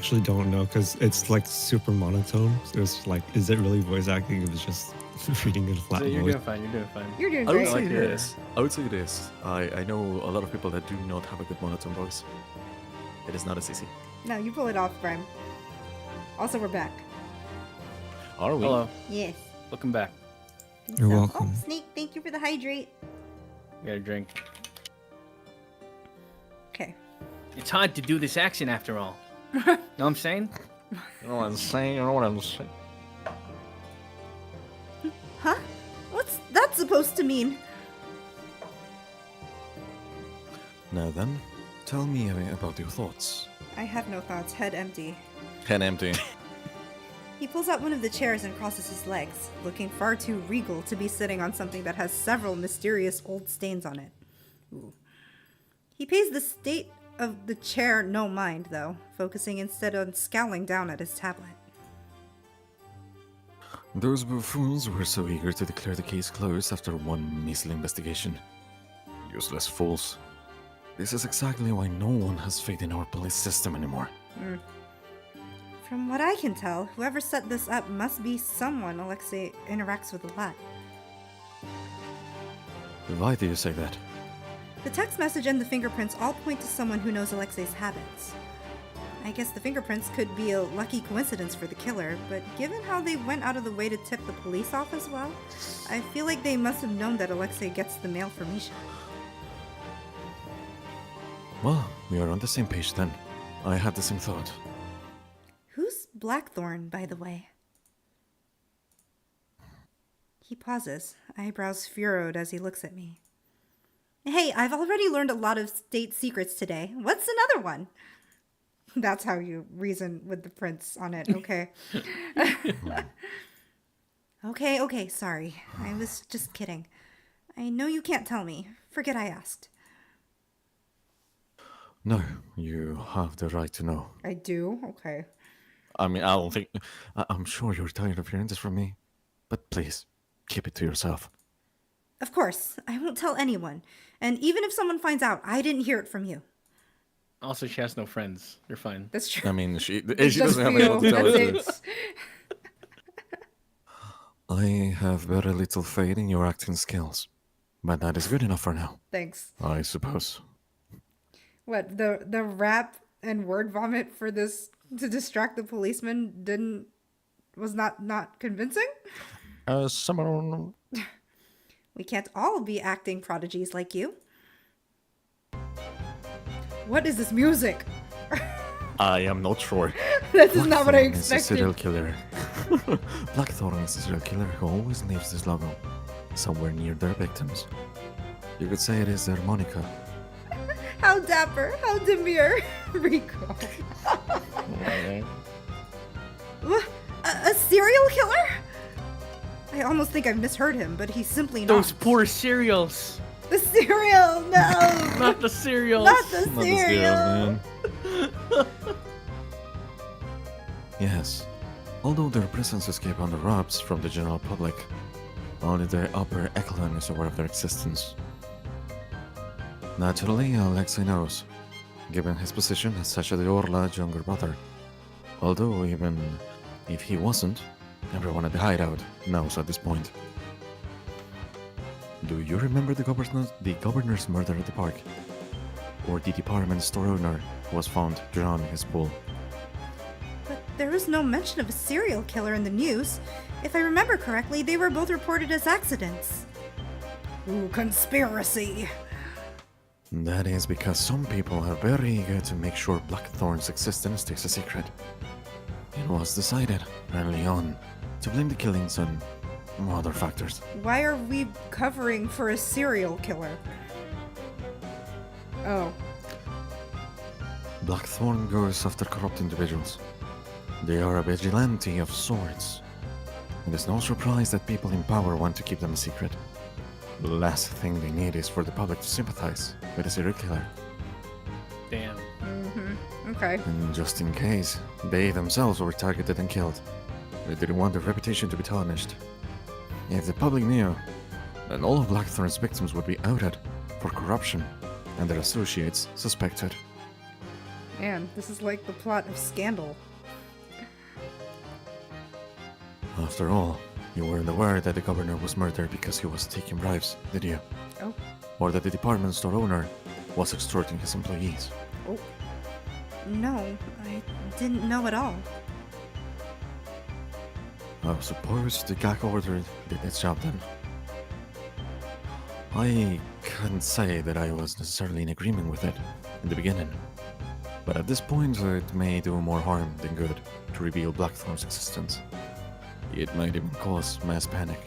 actually don't know because it's like super monotone. So it's like, is it really voice acting? It was just reading in a flat So you're voice. doing fine. You're doing fine. You're doing I would great. say like it your- is. I would say it is. I know a lot of people that do not have a good monotone voice. It is not as easy. No, you pull it off, Prime. Also, we're back. Are we? Hello. Yes. Welcome back. You're welcome. Oh, Snake, thank you for the hydrate. You got a drink. Okay. It's hard to do this accent after all. Know what I'm saying? You know what I'm saying? You know what I'm saying? Huh? What's that supposed to mean? Now then, tell me about your thoughts. I have no thoughts. Head empty. Head empty. He pulls out one of the chairs and crosses his legs, looking far too regal to be sitting on something that has several mysterious old stains on it. Ooh. He pays the state of the chair no mind, though, focusing instead on scowling down at his tablet. Those buffoons were so eager to declare the case closed after one measly investigation. Useless fools. This is exactly why no one has faith in our police system anymore. From what I can tell, whoever set this up must be someone Alexei interacts with a lot. Why do you say that? The text message and the fingerprints all point to someone who knows Alexei's habits. I guess the fingerprints could be a lucky coincidence for the killer, but given how they went out of the way to tip the police off as well, I feel like they must have known that Alexei gets the mail from Misha. Well, we are on the same page then. I had the same thought. Who's Blackthorn, by the way? He pauses, eyebrows furrowed as he looks at me. Hey, I've already learned a lot of state secrets today. What's another one? That's how you reason with the prints on it, okay? Okay, sorry. I was just kidding. I know you can't tell me. Forget I asked. No, you have the right to know. I do? Okay. I mean, I don't think... I'm sure you're tired of hearing this from me. But please, keep it to yourself. Of course, I won't tell anyone. And even if someone finds out, I didn't hear it from you. Also, she has no friends. You're fine. That's true. I mean, she Just doesn't have you. anyone to tell That's us. it. I have very little faith in your acting skills. But that is good enough for now, Thanks. I suppose. What, the rap and word vomit for this to distract the policeman was not convincing? Someone... We can't all be acting prodigies like you. What is this music? I am not sure. This is not what I Blackthorn is a serial expected. killer. Blackthorn is a serial killer who always leaves this logo somewhere near their victims. You could say it is their Monica. How dapper, how demure. Rico. What? A serial killer? I almost think I've misheard him, but he's simply not. Those poor cereals. The cereal, no! Not the cereals. Not the Not the cereal! man. Yes, although their presence escaped under wraps from the general public, only the upper echelon is aware of their existence. Naturally, Alexei knows, given his position as Sasha de Orla's younger brother. Although, even if he wasn't, everyone at the hideout knows at this point. Do you remember the governor's murder at the park? Or the department store owner who was found drowning in his pool? But there was no mention of a serial killer in the news. If I remember correctly, they were both reported as accidents. Ooh, conspiracy! That is because some people are very eager to make sure Blackthorn's existence stays a secret. It was decided early on to blame the killings on other factors. Why are we covering for a serial killer? Oh. Blackthorn goes after corrupt individuals. They are a vigilante of sorts. It is no surprise that people in power want to keep them a secret. The last thing they need is for the public to sympathize with a serial killer. Damn. Okay. And just in case, they themselves were targeted and killed. They didn't want their reputation to be tarnished. If the public knew, then all of Blackthorn's victims would be outed for corruption, and their associates suspected. Man, this is like the plot of Scandal. After all, you weren't aware that the governor was murdered because he was taking bribes, did you? Oh, Or that the department store owner was extorting his employees? oh. No, I didn't know at all. I suppose the gag order did its job then. I can't say that I was necessarily in agreement with it in the beginning, but at this point it may do more harm than good to reveal Blackthorn's existence. It might even cause mass panic.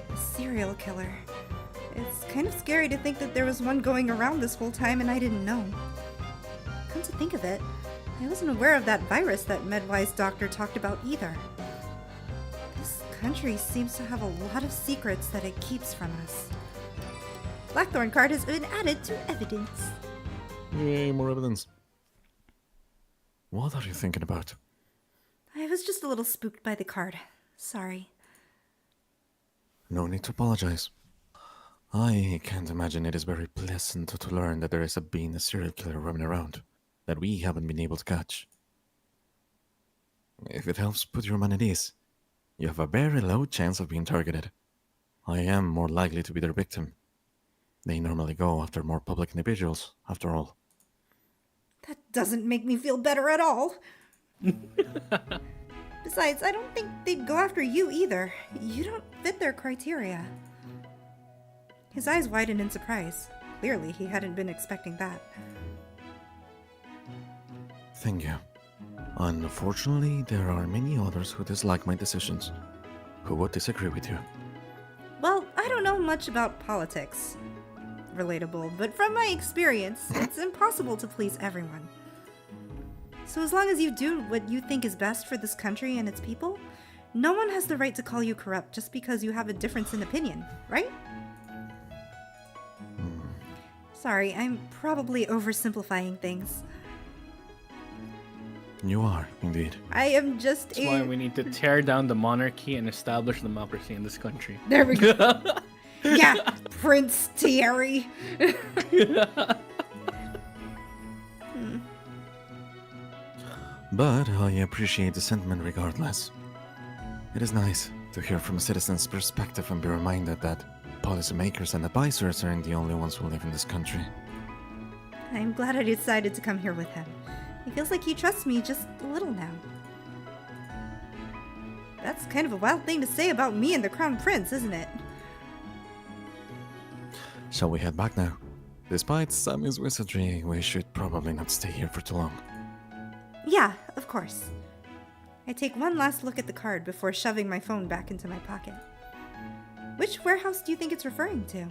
A serial killer. It's kind of scary to think that there was one going around this whole time and I didn't know. Come to think of it, I wasn't aware of that virus that Medwise doctor talked about either. This country seems to have a lot of secrets that it keeps from us. Blackthorn card has been added to evidence. Yay, more evidence. What are you thinking about? I was just a little spooked by the card. Sorry. No need to apologize. I can't imagine it is very pleasant to learn that there is a serial killer roaming around that we haven't been able to catch. If it helps put your mind at ease, you have a very low chance of being targeted. I am more likely to be their victim. They normally go after more public individuals, after all. That doesn't make me feel better at all. Besides, I don't think they'd go after you either. You don't fit their criteria. His eyes widened in surprise. Clearly, he hadn't been expecting that. Thank you. Unfortunately, there are many others who dislike my decisions, who would disagree with you. Well, I don't know much about politics. Relatable, but from my experience, it's impossible to please everyone. So as long as you do what you think is best for this country and its people, no one has the right to call you corrupt just because you have a difference in opinion, right? Sorry, I'm probably oversimplifying things. You are, indeed. I am just That's why we need to tear down the monarchy and establish democracy in this country. There we go. Yeah, Prince Thierry. But I appreciate the sentiment regardless. It is nice to hear from a citizen's perspective and be reminded that policymakers and advisors aren't the only ones who live in this country. I'm glad I decided to come here with him. It feels like he trusts me just a little now. That's kind of a wild thing to say about me and the Crown Prince, isn't it? Shall we head back now? Despite Sami's wizardry, we should probably not stay here for too long. Yeah, of course. I take one last look at the card before shoving my phone back into my pocket. Which warehouse do you think it's referring to?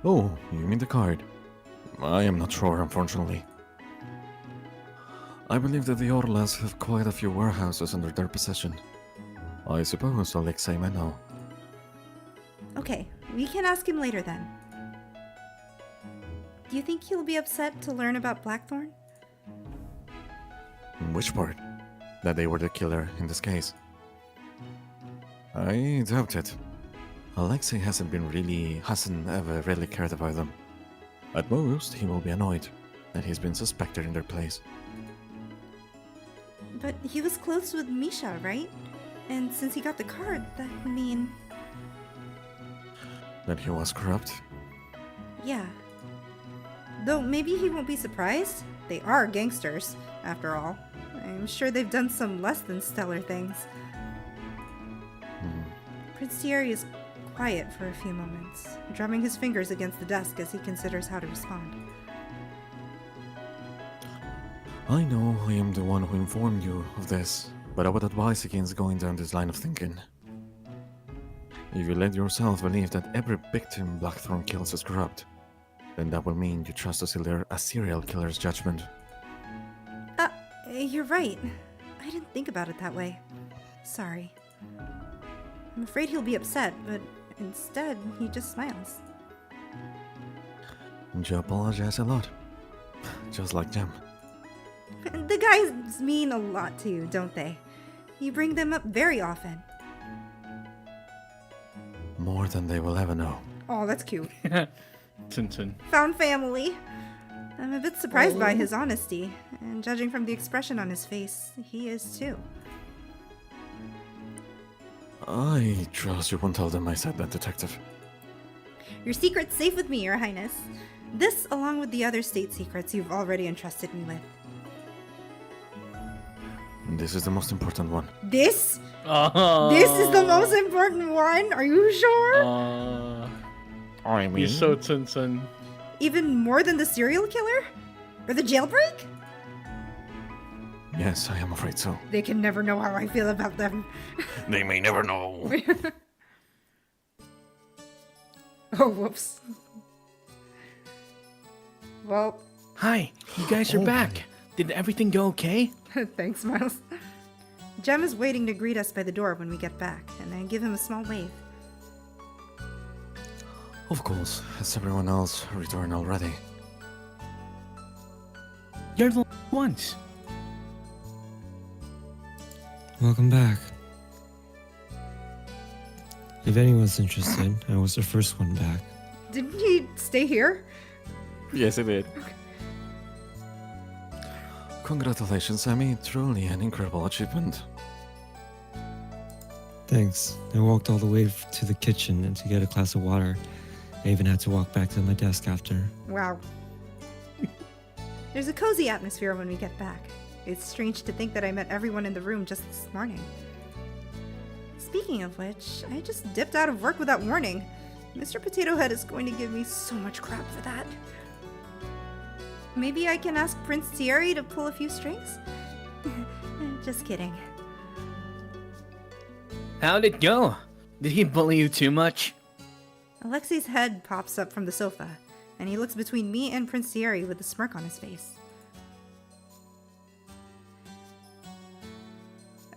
Oh, you mean the card? I am not sure, unfortunately. I believe that the Orlas have quite a few warehouses under their possession. I suppose Alexei may know. Okay, we can ask him later then. Do you think he'll be upset to learn about Blackthorn? Which part? That they were the killer in this case? I doubt it. Alexei hasn't ever really cared about them. At most, he will be annoyed that he's been suspected in their place. But he was close with Misha, right? And since he got the card, that would mean... That he was corrupt? Yeah. Though maybe he won't be surprised. They are gangsters, after all. I'm sure they've done some less than stellar things. Prince Thierry is quiet for a few moments, drumming his fingers against the desk as he considers how to respond. I know I am the one who informed you of this, but I would advise against going down this line of thinking. If you let yourself believe that every victim Blackthorn kills is corrupt, then that will mean you trust a serial killer's judgment. You're right. I didn't think about it that way. Sorry. I'm afraid he'll be upset, but instead, he just smiles. And you apologize a lot. Just like Jem. The guys mean a lot to you, don't they? You bring them up very often. More than they will ever know. Oh, that's cute. Tintin. Found family. I'm a bit surprised by his honesty, and judging from the expression on his face, he is too. I trust you won't tell them I said that, Detective. Your secret's safe with me, Your Highness. This, along with the other state secrets you've already entrusted me with. This is the most important one. This? Oh. This is the most important one? Are you sure? I mean... You're so Tintin. Even more than the serial killer? Or the jailbreak? Yes, I am afraid so. They can never know how I feel about them. They may never know. Oh, whoops. Well, Hi, you guys are back. Did everything go okay? thanks, Miles. Jem is waiting to greet us by the door when we get back, and I give him a small wave. Of course, has everyone else returned already? You're the ones. Welcome back. If anyone's interested, I was the first one back. Didn't he stay here? Yes, it did. Congratulations, Sami. Truly an incredible achievement. Thanks. I walked all the way to the kitchen and to get a glass of water. I even had to walk back to my desk after. Wow. There's a cozy atmosphere when we get back. It's strange to think that I met everyone in the room just this morning. Speaking of which, I just dipped out of work without warning. Mr. Potato Head is going to give me so much crap for that. Maybe I can ask Prince Thierry to pull a few strings? Just kidding. How'd it go? Did he bully you too much? Alexei's head pops up from the sofa, and he looks between me and Prince Thierry with a smirk on his face.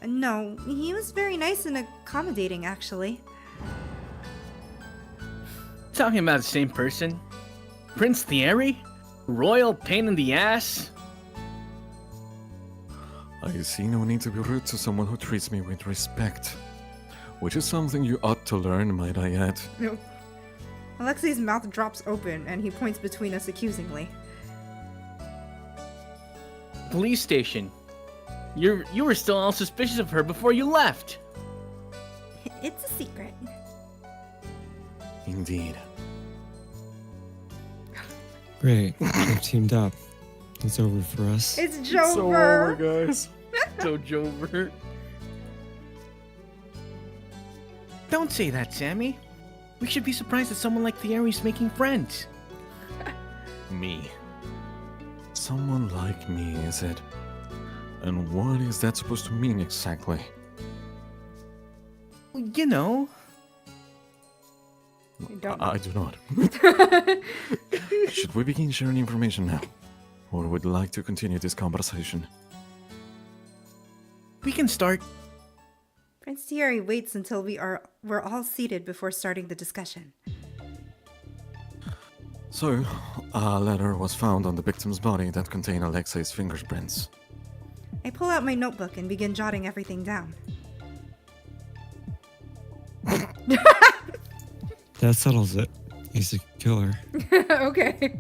No, he was very nice and accommodating, actually. Talking about the same person? Prince Thierry? Royal pain in the ass? I see no need to be rude to someone who treats me with respect. Which is something you ought to learn, might I add. No. Alexei's mouth drops open, and he points between us accusingly. Police station. You were still all suspicious of her before you left. It's a secret. Indeed. Great. We've teamed up. It's over for us. It's Jover! guys. So Jover. Don't say that, Sammy. We should be surprised that someone like Thierry's making friends. Me. Someone like me, is it? And what is that supposed to mean exactly? You know. I don't I do not. Should we begin sharing information now? Or would you like to continue this conversation? We can start. Prince Thierry waits until we're all seated before starting the discussion. So, a letter was found on the victim's body that contained Alexei's fingerprints. I pull out my notebook and begin jotting everything down. That settles it. He's a killer. Okay.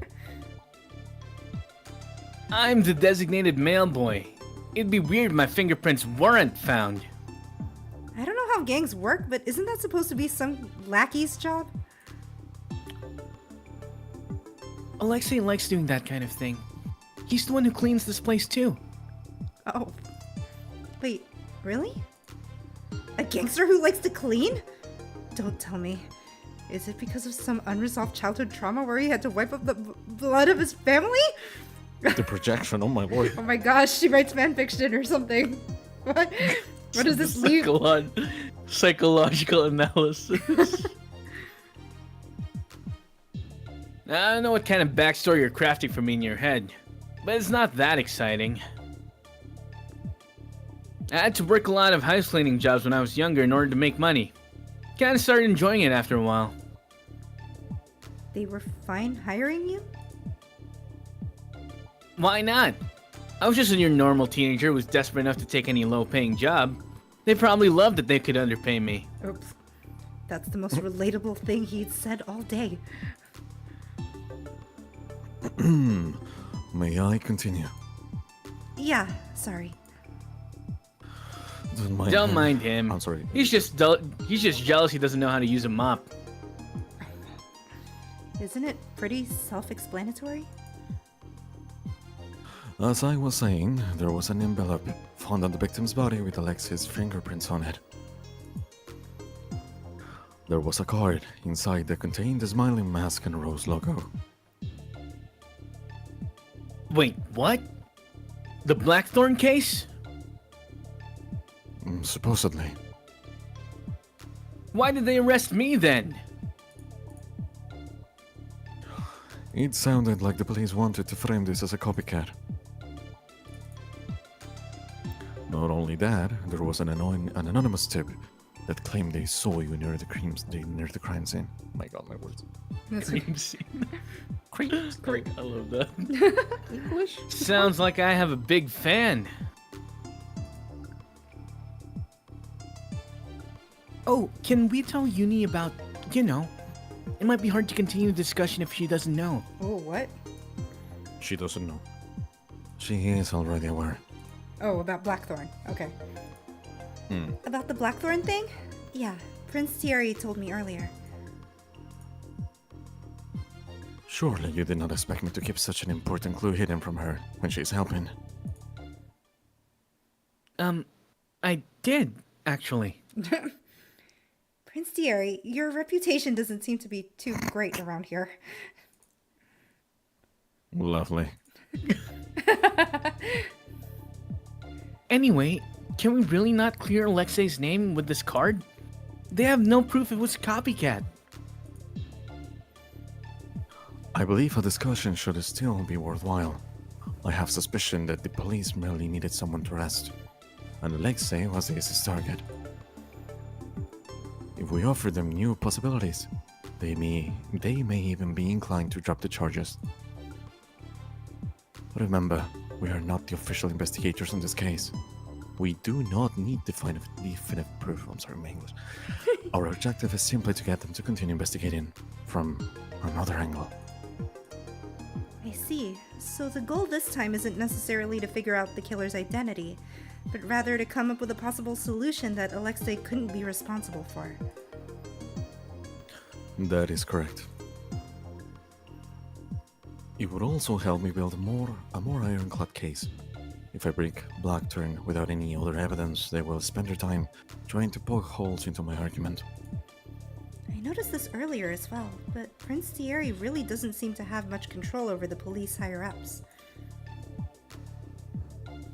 I'm the designated mail boy. It'd be weird if my fingerprints weren't found. I don't know how gangs work, but isn't that supposed to be some lackey's job? Alexei likes doing that kind of thing. He's the one who cleans this place too. Oh. Wait, really? A gangster who likes to clean? Don't tell me. Is it because of some unresolved childhood trauma where he had to wipe up the blood of his family? The projection, oh my lord. Oh my gosh, she writes fanfiction or something. What? What does this leave? Psychological analysis. I don't know what kind of backstory you're crafting for me in your head, but it's not that exciting. I had to work a lot of house cleaning jobs when I was younger in order to make money. Kinda started enjoying it after a while. They were fine hiring you? Why not? I was just a normal teenager who was desperate enough to take any low-paying job. They probably loved that they could underpay me. Oops. That's the most relatable thing he'd said all day. May I continue? Yeah, sorry. Don't mind him. I'm sorry. He's just jealous he doesn't know how to use a mop. Isn't it pretty self-explanatory? As I was saying, there was an envelope found on the victim's body with Alexei's fingerprints on it. There was a card inside that contained the smiling mask and rose logo. Wait, what? The Blackthorn case? Supposedly. Why did they arrest me then? It sounded like the police wanted to frame this as a copycat. Not only that, there was an anonymous tip that claimed they saw you near the crime scene. My God, my words. Cream scene. Cream. I love that. English? Sounds like I have a big fan. Oh, can we tell Uni about, it might be hard to continue the discussion if she doesn't know. Oh, what? She doesn't know. She is already aware. Oh, about Blackthorn. Okay. About the Blackthorn thing? Yeah, Prince Thierry told me earlier. Surely you did not expect me to keep such an important clue hidden from her when she's helping. I did, actually. Prince Thierry, your reputation doesn't seem to be too great around here. Lovely. Anyway, can we really not clear Alexei's name with this card? They have no proof it was a copycat. I believe a discussion should still be worthwhile. I have suspicion that the police merely needed someone to arrest, and Alexei was the easiest target. If we offer them new possibilities, they may even be inclined to drop the charges. Remember, we are not the official investigators in this case. We do not need definitive proof. I'm sorry, my English. Our objective is simply to get them to continue investigating from another angle. I see. So the goal this time isn't necessarily to figure out the killer's identity, but rather to come up with a possible solution that Alexei couldn't be responsible for. That is correct. It would also help me build a more ironclad case. If I break Blackthorn without any other evidence, they will spend their time trying to poke holes into my argument. I noticed this earlier as well, but Prince Thierry really doesn't seem to have much control over the police higher-ups.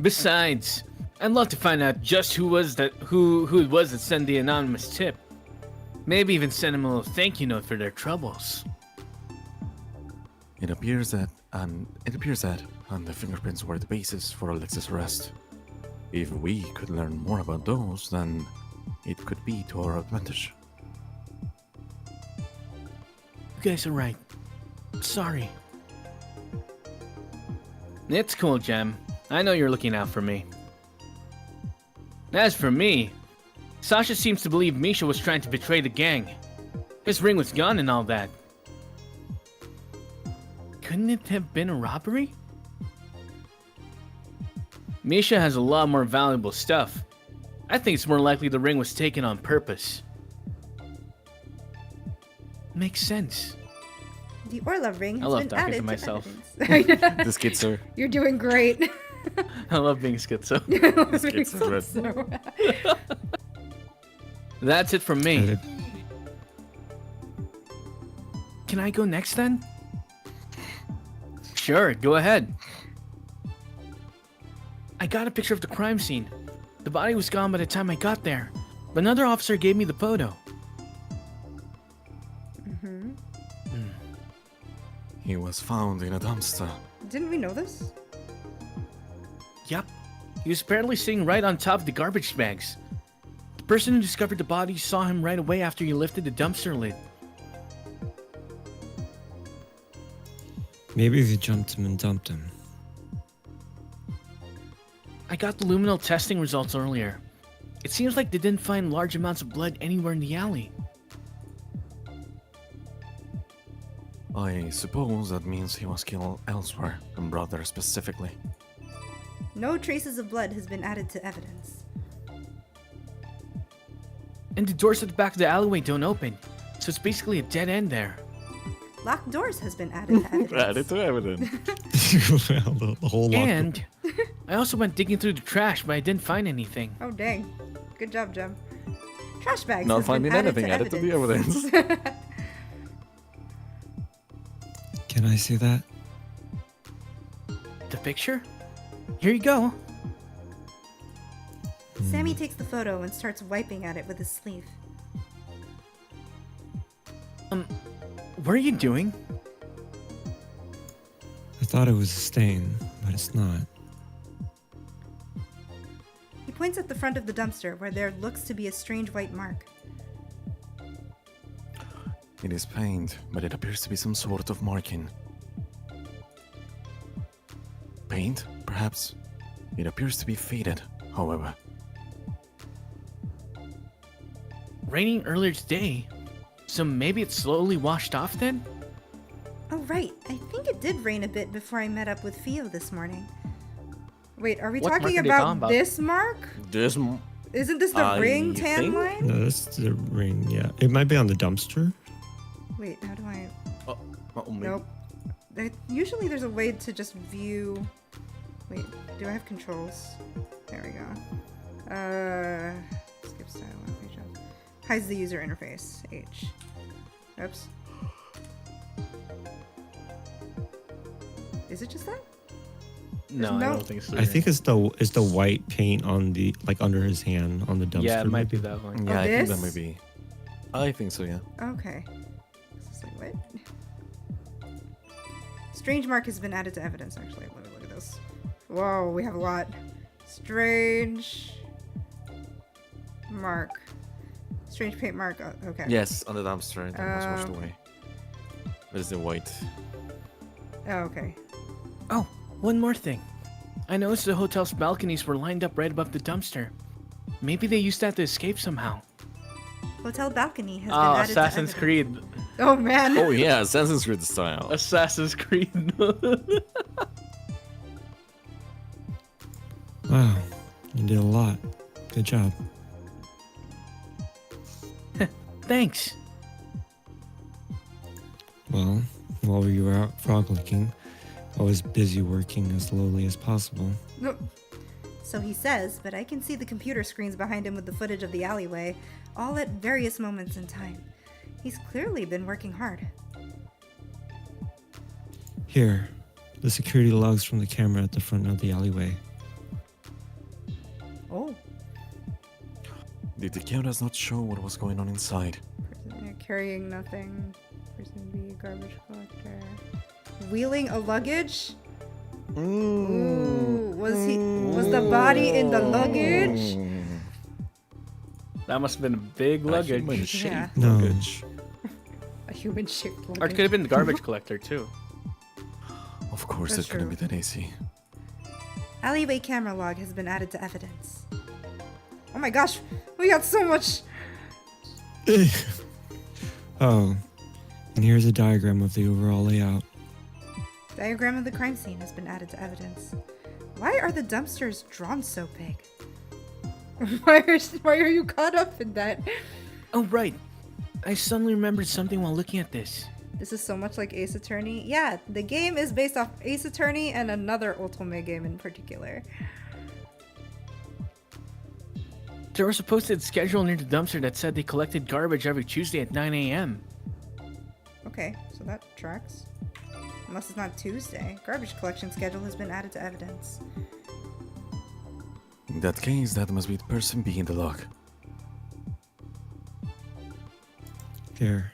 Besides, I'd love to find out just who it was that sent the anonymous tip. Maybe even send them a little thank you note for their troubles. It appears that the fingerprints were the basis for Alexei's arrest. If we could learn more about those, then it could be to our advantage. You guys are right. Sorry. It's cool, Jem. I know you're looking out for me. As for me, Sasha seems to believe Misha was trying to betray the gang. His ring was gone and all that. Couldn't it have been a robbery? Misha has a lot more valuable stuff. I think it's more likely the ring was taken on purpose. Makes sense. The Orlov ring has love been talking added to myself. evidence. This kid's sir. You're doing great. I love being schizo. That's it from me. Can I go next then? Sure, go ahead. I got a picture of the crime scene. The body was gone by the time I got there, but another officer gave me the photo. He was found in a dumpster. Didn't we know this? Yep. He was apparently sitting right on top of the garbage bags. The person who discovered the body saw him right away after he lifted the dumpster lid. Maybe they jumped him and dumped him. I got the luminal testing results earlier. It seems like they didn't find large amounts of blood anywhere in the alley. I suppose that means he was killed elsewhere and brought there specifically. No traces of blood has been added to evidence. And the doors at the back of the alleyway don't open, so it's basically a dead end there. Locked doors has been added to evidence. Added to evidence. Well, the whole lot. And I also went digging through the trash, but I didn't find anything. Oh dang. Good job, Jem. Trash bags Not has been finding anything added to the evidence. Can I see that? The picture? Here you go. Sami takes the photo and starts wiping at it with his sleeve. What are you doing? I thought it was a stain, but it's not. He points at the front of the dumpster where there looks to be a strange white mark. It is paint, but it appears to be some sort of marking. Paint, perhaps? It appears to be faded, however. Raining earlier today, so maybe it slowly washed off then? Oh right, I think it did rain a bit before I met up with Theo this morning. Wait, are we What talking mark are they about talking about? this mark? This. Isn't this the I ring tan think- line? No, that's the ring. Yeah, it might be on the dumpster. Wait, how do I... Maybe. Nope. Usually there's a way to just view... Wait, do I have controls? There we go. Skip style, page up. Hides the user interface. H. Oops. Is it just that? No, I no- don't think so. I think it's the white paint on the under his hand on the dumpster. Yeah, it might be maybe. that one. Yeah, I think that this? may be. I think so, yeah. Okay. This is like, what? Strange mark has been added to evidence, actually. Let me look at this. Whoa, we have a lot. Strange mark. Strange paint mark. Okay. Yes, on the dumpster. That was washed Um, away. There's the white. Oh, okay. Oh, one more thing. I noticed the hotel's balconies were lined up right above the dumpster. Maybe they used that to escape somehow. Hotel balcony has been Oh, added Assassin's to Creed. evidence. Oh, man. Oh yeah, Assassin's Creed style. Assassin's Creed. Wow, you did a lot. Good job. Thanks. Well, while you were out frog licking, I was busy working as slowly as possible. No. So he says, but I can see the computer screens behind him with the footage of the alleyway, all at various moments in time. He's clearly been working hard. Here, the security logs from the camera at the front of the alleyway. Oh. Did the cameras not show what was going on inside? Person A carrying nothing. Person B, garbage collector. Wheeling a luggage? Ooh, was the body in the luggage? That must have been a big luggage. Yeah. No. Luggage. A human shaped Or it luggage. could have been the garbage collector too. Of course, That's it couldn't be true. that easy. Alleyway camera log has been added to evidence. Oh my gosh, we got so much. Oh, and here's a diagram of the overall layout. Diagram of the crime scene has been added to evidence. Why are the dumpsters drawn so big? Why are you caught up in that? Oh, right. I suddenly remembered something while looking at this. This is so much like Ace Attorney. Yeah, the game is based off Ace Attorney and another Ultimate game in particular. There was a posted schedule near the dumpster that said they collected garbage every Tuesday at 9 a.m. Okay, so that tracks. Unless it's not Tuesday. Garbage collection schedule has been added to evidence. In that case, that must be the person B in the log. Here.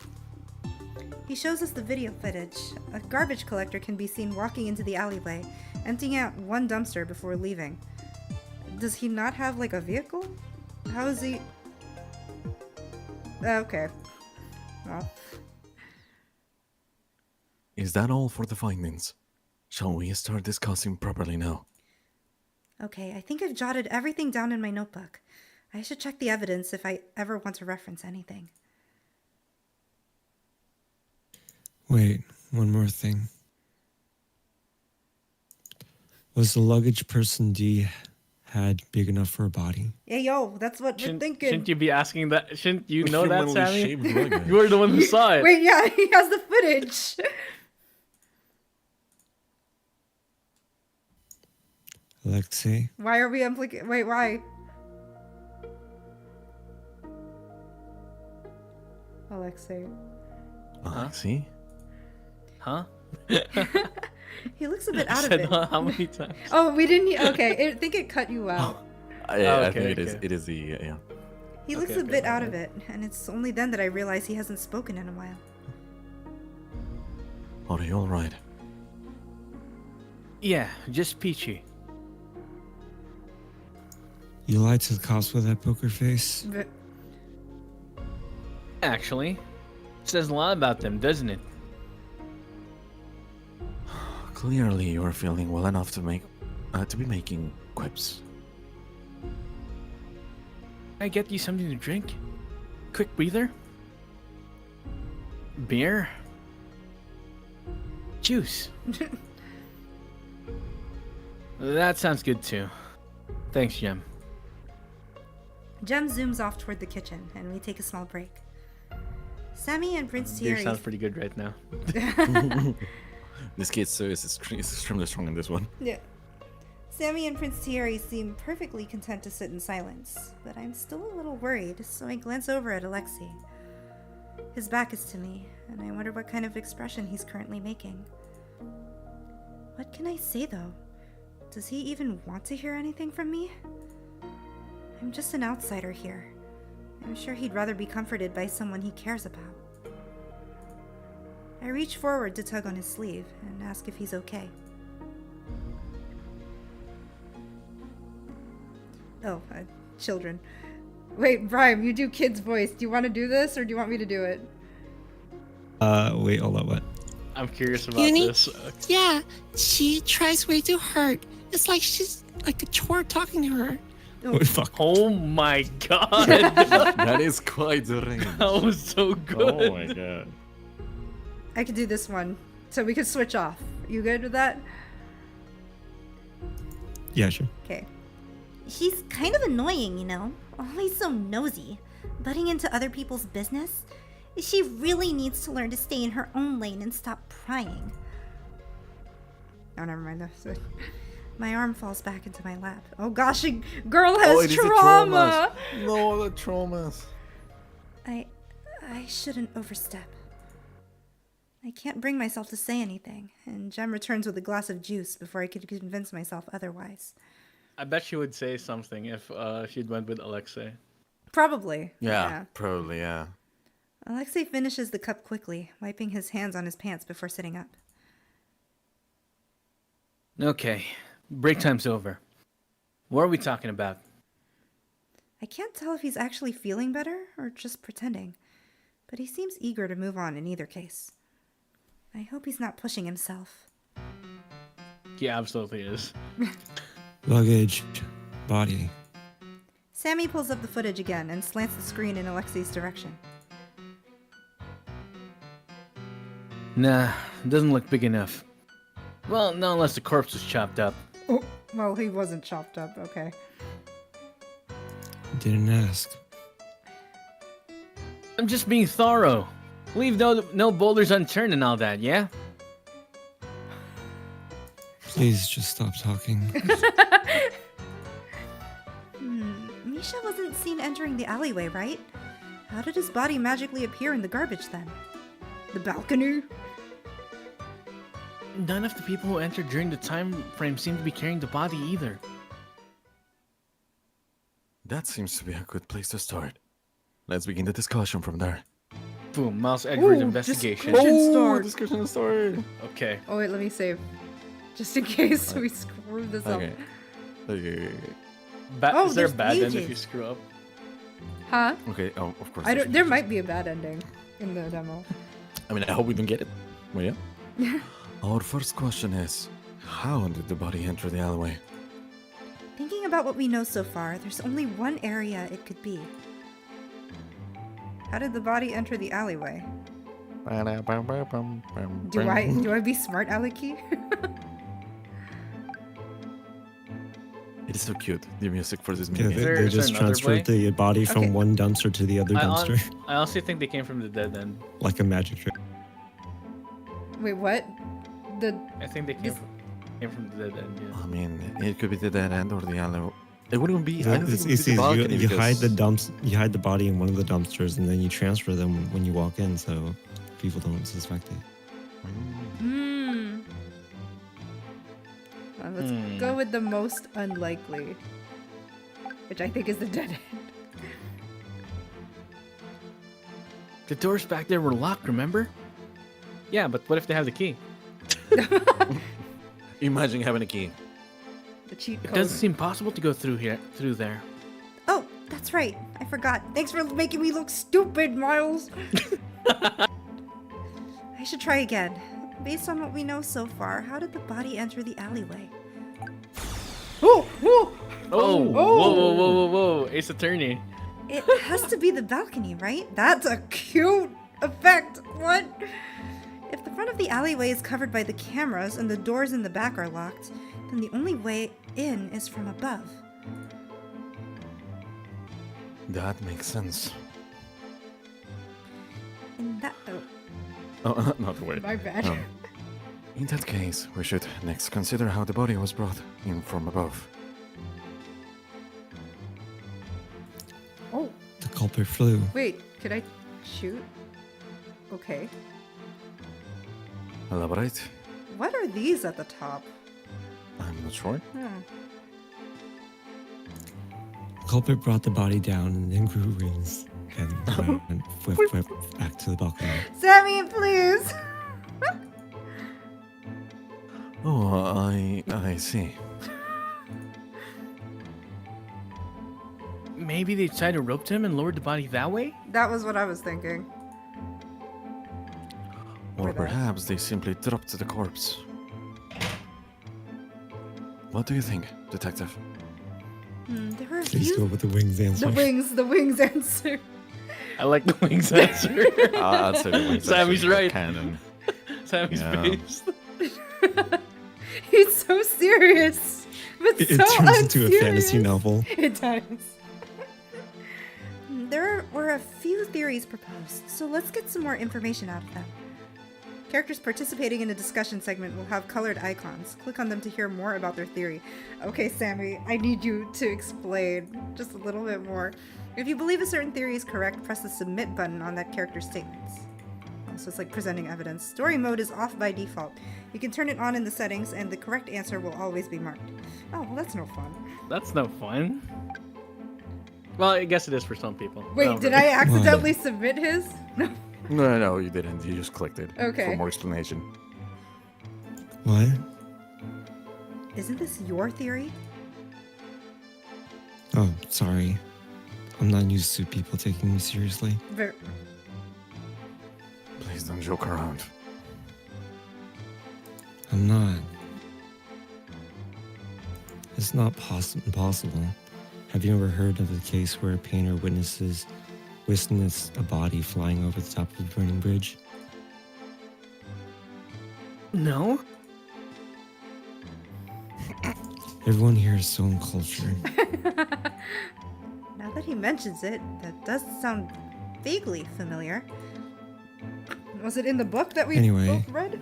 He shows us the video footage. A garbage collector can be seen walking into the alleyway, emptying out one dumpster before leaving. Does he not have, like, a vehicle? How is he... Okay. Well, Is that all for the findings? Shall we start discussing properly now? okay, I think I've jotted everything down in my notebook. I should check the evidence if I ever want to reference anything. Wait, one more thing. Was the luggage person D had big enough for a body? Yeah, yo, that's what we're thinking. Shouldn't you be asking that? Shouldn't you know that, Humanly Sami? shaped luggage. You were the one who saw it. Wait, yeah, he has the footage. Alexei? Why are we implicating? Wait, why? Alexei. See? Huh? He looks a bit out of Said it. how many times? Oh, we didn't. I think it cut you out. Yeah, I okay, think it is. okay. It is the yeah. He looks Okay, a bit okay. out of it, and it's only then that I realize he hasn't spoken in a while. Are you all right? Yeah, just peachy. You lied to the cops with that poker face? But Actually, says a lot about them, doesn't it? Clearly, you are feeling well enough to be making quips. Can I get you something to drink? Quick breather? Beer? Juice? That sounds good too. Thanks, Jem. Jem zooms off toward the kitchen, and we take a small break. Sami and Prince Beer Thierry. sounds pretty good right now. This kid is extremely strong in this one. Yeah. Sami and Prince Thierry seem perfectly content to sit in silence, but I'm still a little worried, so I glance over at Alexei. His back is to me, and I wonder what kind of expression he's currently making. What can I say, though? Does he even want to hear anything from me? I'm just an outsider here. I'm sure he'd rather be comforted by someone he cares about. I reach forward to tug on his sleeve and ask if he's okay. Oh, children. Wait, Brian, you do kid's voice. Do you want to do this, or do you want me to do it? Wait, hold on, what? I'm curious about Uni? this. Yeah, she tries way too hard. It's like she's like a chore talking to her. Oh, fuck. Oh my god! That is quite the range. That was so good. Oh my god. I could do this one, so we could switch off. You good with that? Yeah, sure. Okay. He's kind of annoying, you know? Always so nosy, butting into other people's business. She really needs to learn to stay in her own lane and stop prying. Oh, never mind. That's my arm falls back into my lap. Oh gosh, a girl has it is the trauma! traumas. No, the traumas. I shouldn't overstep. I can't bring myself to say anything, and Jem returns with a glass of juice before I could convince myself otherwise. I bet she would say something if she'd went with Alexei. Probably. Yeah, probably, yeah. Alexei finishes the cup quickly, wiping his hands on his pants before sitting up. Okay, break time's over. What are we talking about? I can't tell if he's actually feeling better or just pretending, but he seems eager to move on in either case. I hope he's not pushing himself. He absolutely is. Luggage. Body. Sami pulls up the footage again and slants the screen in Alexei's direction. Nah, doesn't look big enough. Well, not unless the corpse was chopped up. Oh, well, he wasn't chopped up, okay. Didn't ask. I'm just being thorough. Leave no boulders unturned and all that, yeah? Please just stop talking. Misha wasn't seen entering the alleyway, right? How did his body magically appear in the garbage then? The balcony? None of the people who entered during the time frame seem to be carrying the body either. That seems to be a good place to start. Let's begin the discussion from there. Boom, Miles Edwards Ooh, investigation. discussion start. Discussion started. Okay. Oh wait, let me save. Just in case we screw this Okay. up. Okay. Oh, Is there a there's bad end if pages. you screw up? Huh? Okay. Oh, of course. I there's don't. There pages. might be a bad ending in the demo. I mean, I hope we don't get it. Well, yeah. Our first question is, how did the body enter the alleyway? Thinking about what we know so far, there's only one area it could be. How did the body enter the alleyway? Do I be smart, Alexei? It is so cute, the music for this Yeah, movie. Is there- they is there just another transferred way? the body from Okay. one dumpster to the other dumpster, I honestly think they came from the dead end. like a magic trick. Wait, what? I think they This- came from the dead end. Yeah. I mean, it could be the dead end or the alley. It wouldn't be. I don't think it would be It's the easy. balcony You hide because- you hide the body in one of the dumpsters, and then you transfer them when you walk in, so people don't suspect it. Hmm. Well, let's go with the most unlikely, which I think is the dead end. The doors back there were locked, remember? Yeah, but what if they have the key? Imagine having a key. The cheat It code. doesn't seem possible to go through there. Oh, that's right. I forgot. Thanks for making me look stupid, Miles. I should try again. Based on what we know so far, how did the body enter the alleyway? Oh, oh! Oh, whoa, Ace Attorney. It has to be the balcony, right? That's a cute effect. What? If the front of the alleyway is covered by the cameras and the doors in the back are locked, then the only way in is from above. That makes sense. And that. Oh, Oh, not wait. my bad. In that case, we should next consider how the body was brought in from above. Oh, The culprit flew. wait. Could I shoot? Okay. Elaborate? What are these at the top? I'm not sure. Hmm. The culprit brought the body down and then grew rings and went whip back to the balcony. Sami, please! Oh, I see. Maybe they tried to rope him and lowered the body that way? That was what I was thinking. Or Or that. perhaps they simply dropped the corpse. What do you think, detective? There were a Please go few. with the wings answer. The wings answer. I like the wings answer. I'd say the wings Sammy's actually are right. Canon. Sammy's Yeah. face. He's so serious, but It so turns into a unserious. fantasy novel. It does. There were a few theories proposed, so let's get some more information out of them. Characters participating in a discussion segment will have colored icons. Click on them to hear more about their theory. Okay, Sami, I need you to explain just a little bit more. If you believe a certain theory is correct, press the submit button on that character's statements. So it's like presenting evidence. Story mode is off by default. You can turn it on in the settings, and the correct answer will always be marked. Oh, well, that's no fun. That's no fun. Well, I guess it is for some people. Wait, No, did really. I accidentally submit his? No. No, you didn't. You just clicked it. Okay. For more explanation. What? Isn't this your theory? Oh, sorry. I'm not used to people taking me seriously. Ver- Please don't joke around. I'm not. It's not impossible. Have you ever heard of a case where a painter witnesses a body flying over the top of a burning bridge? No? Everyone here is so uncultured. Now that he mentions it, that does sound vaguely familiar. Was it in the book that we Anyway. both read?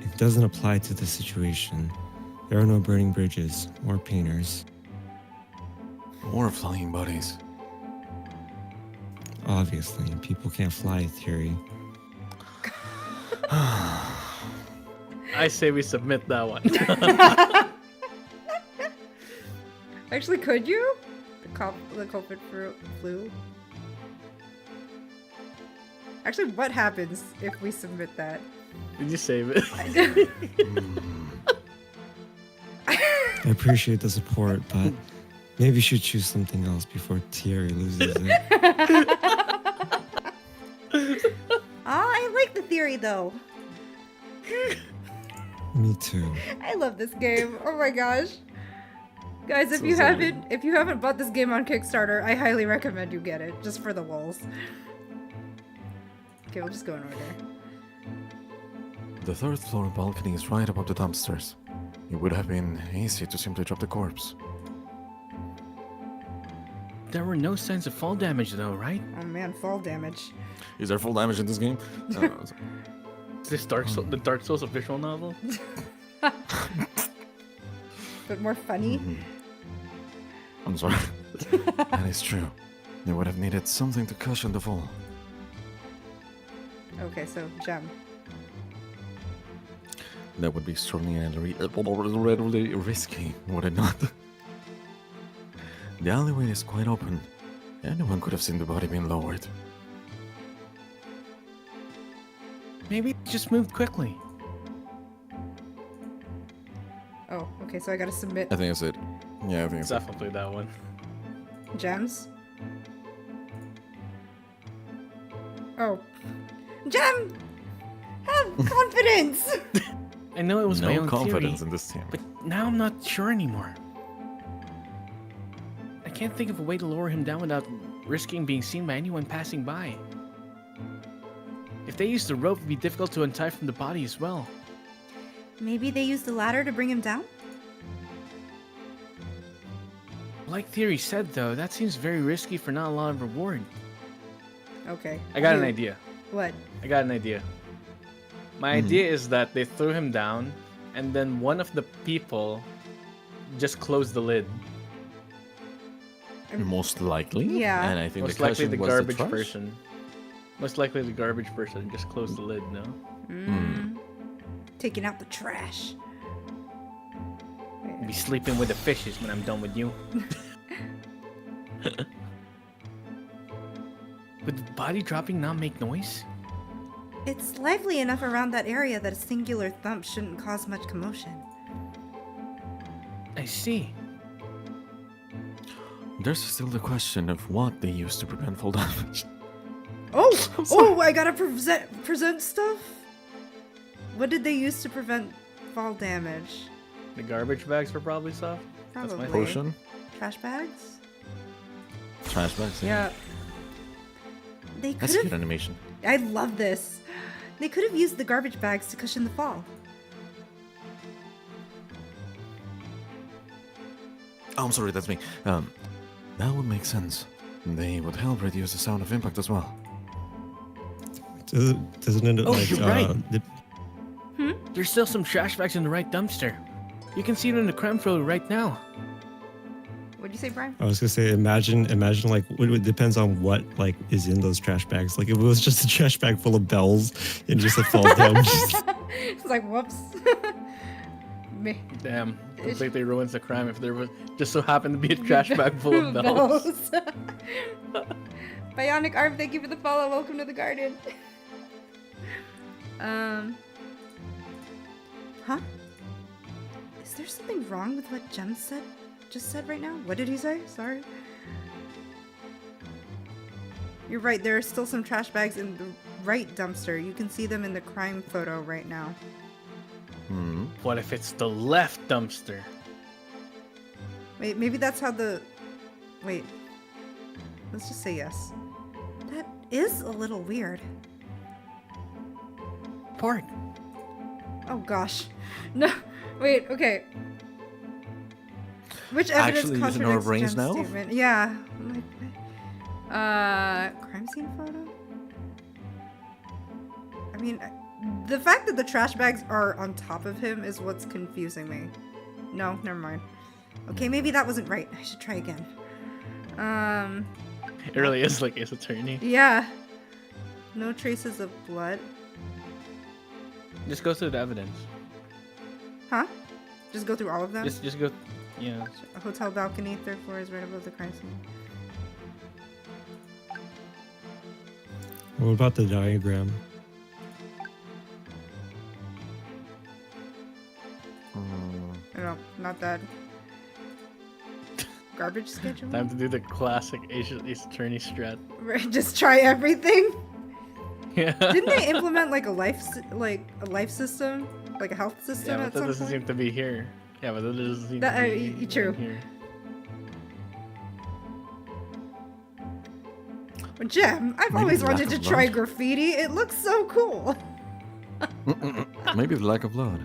It doesn't apply to the situation. There are no burning bridges or painters. Or flying bodies. Obviously, people can't fly, Thierry. I say we submit that one. Actually, could you? The culprit flew. Actually, what happens if we submit that? Did you save it? I appreciate the support, but maybe you should choose something else before Thierry loses it. I like the theory though. Me too. I love this game. Oh my gosh. Guys, if So you sorry. haven't bought this game on Kickstarter, I highly recommend you get it just for the lulz. Okay, we'll just go in order. The third floor balcony is right above the dumpsters. It would have been easy to simply drop the corpse. There were no signs of fall damage though, right? Oh man, fall damage. Is there full damage in this game? Is this the Dark Souls official novel? But more funny. I'm sorry. That is true. They would have needed something to cushion the fall. Okay, so gem. That would be extraordinarily risky, would it not? The alleyway is quite open. Anyone could have seen the body being lowered. Maybe it just moved quickly. Oh, okay, so I gotta submit I think that's it. Yeah, I think that's it. Definitely that one. gems. Oh. Gem! Have confidence! I know it was my No own confidence theory, in this team. but now I'm not sure anymore. I can't think of a way to lower him down without risking being seen by anyone passing by. If they used the rope, it'd be difficult to untie from the body as well. Maybe they used the ladder to bring him down? Like Thierry said, though, that seems very risky for not a lot of reward. Okay. I got an idea. What? I got an idea. My idea is that they threw him down, and then one of the people just closed the lid. Most likely. Yeah. And I think Most the likely cushion the was garbage trash. person. Most likely the garbage person just closed the lid, no? Taking out the trash. Be sleeping with the fishes when I'm done with you. Would the body dropping not make noise? It's lively enough around that area that a singular thump shouldn't cause much commotion. I see. There's still the question of what they used to prevent fall damage. Oh, I gotta present stuff? What did they use to prevent fall damage? The garbage bags were probably soft. Probably. That's my Potion? Trash bags? Trash bags, Yeah. They could That's a good have. animation. I love this. They could have used the garbage bags to cushion the fall. Oh, I'm sorry, that's me. That would make sense. They would help reduce the sound of impact as well. Doesn't it Oh, like you're right. There's still some trash bags in the right dumpster. You can see it in the creme flow right now. What'd you say, Brian? I was gonna say, imagine like it depends on what like is in those trash bags. Like if it was just a trash bag full of bells and just a fall damage. It's like, whoops. Me. Damn, completely ruins the crime if there was just so happened to be a trash bag full of bells. Bionic Arm, thank you for the follow. Welcome to the garden. Huh? Is there something wrong with what Jem just said right now? What did he say? Sorry. You're right, there are still some trash bags in the right dumpster. You can see them in the crime photo right now. What if it's the left dumpster? Wait, maybe that's how the... Wait. Let's just say yes. That is a little weird. Part. Oh gosh. No. Wait, okay. Which evidence Actually using our contradicts brains Jem's now? statement? Yeah. Crime scene photo? I mean, the fact that the trash bags are on top of him is what's confusing me. No, never mind. Okay, maybe that wasn't right. I should try again. It really is like Ace Attorney. Yeah. No traces of blood. Just go through the evidence. Huh? Just go through all of them? Just go. Yeah. A hotel balcony, third floor is right above the crime scene. What about the diagram? No, not that. Garbage schedule? Time to do the classic Ace Attorney strat. Right, just try everything? Yeah. Didn't they implement like a life system? Like a health system Yeah, at but that some doesn't point? seem to be here. Yeah, but that doesn't seem That- to be true. here. Gem, I've Maybe always the lack wanted to of try blood. graffiti. It looks so cool. Maybe the lack of blood.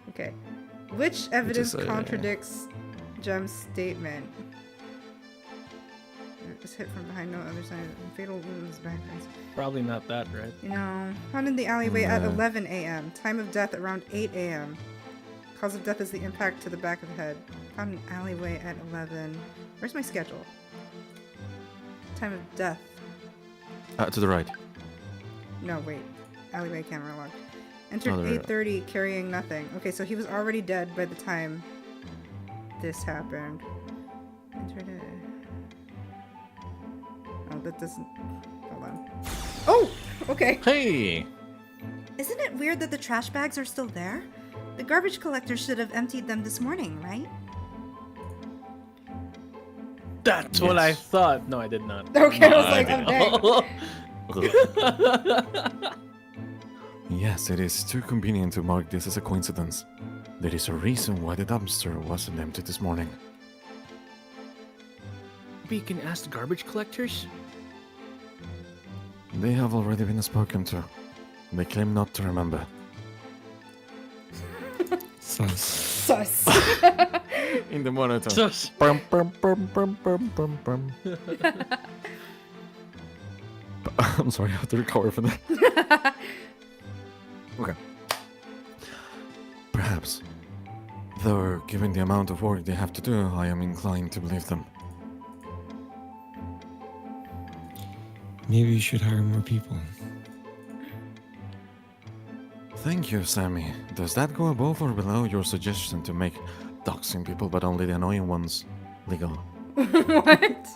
Okay. Which evidence is, contradicts Gem's statement? It was hit from behind, no other side. Fatal wounds, backgrounds. Probably not that, right? You know, found in the alleyway at No. 11 a.m. Time of death around 8 a.m. Cause of death is the impact to the back of the head. Found an alleyway at 11. Where's my schedule? Time of death. To the right. No, wait. Alleyway camera log. Entered Oh, there we go. 8:30 carrying nothing. Okay, so he was already dead by the time this happened. Entered it. Oh, that doesn't. Hold on. Oh! Okay. Hey! Isn't it weird that the trash bags are still there? The garbage collector should have emptied them this morning, right? That's what I Yes. thought. No, I did not. Okay, I was No, like, I I'm dang. Yes, it is too convenient to mark this as a coincidence. There is a reason why the dumpster wasn't empty this morning. Maybe you can ask the garbage collectors? They have already been spoken to. They claim not to remember. Sus. Sus. In the monitor. Sus. Bum, bum, bum, bum, bum, bum, bum. I'm sorry, I have to recover from that. Okay. Perhaps. Though, given the amount of work they have to do, I am inclined to believe them. Maybe you should hire more people. Thank you, Sami. Does that go above or below your suggestion to make doxing people, but only the annoying ones, legal? What?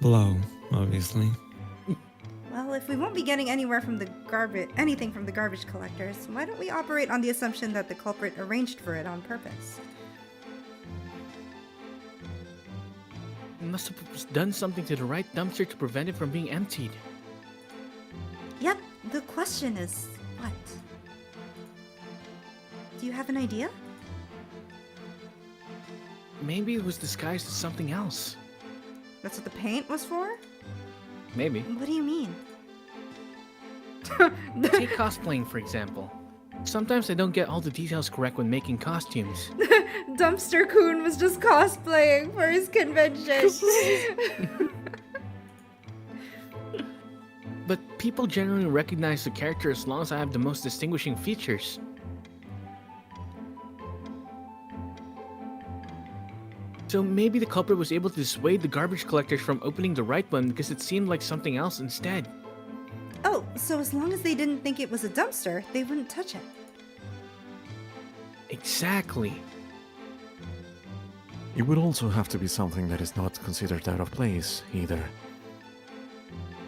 Below, obviously. Well, if we won't be getting anywhere from the anything from the garbage collectors, why don't we operate on the assumption that the culprit arranged for it on purpose? You must have done something to the right dumpster to prevent it from being emptied. Yep, the question is, what? Do you have an idea? Maybe it was disguised as something else. That's what the paint was for? Maybe. What do you mean? Take cosplaying, for example. Sometimes I don't get all the details correct when making costumes. Dumpster Coon was just cosplaying for his convention. But people generally recognize the character as long as I have the most distinguishing features. So maybe the culprit was able to dissuade the garbage collectors from opening the right one because it seemed like something else instead. Oh, so as long as they didn't think it was a dumpster, they wouldn't touch it. Exactly. It would also have to be something that is not considered out of place, either.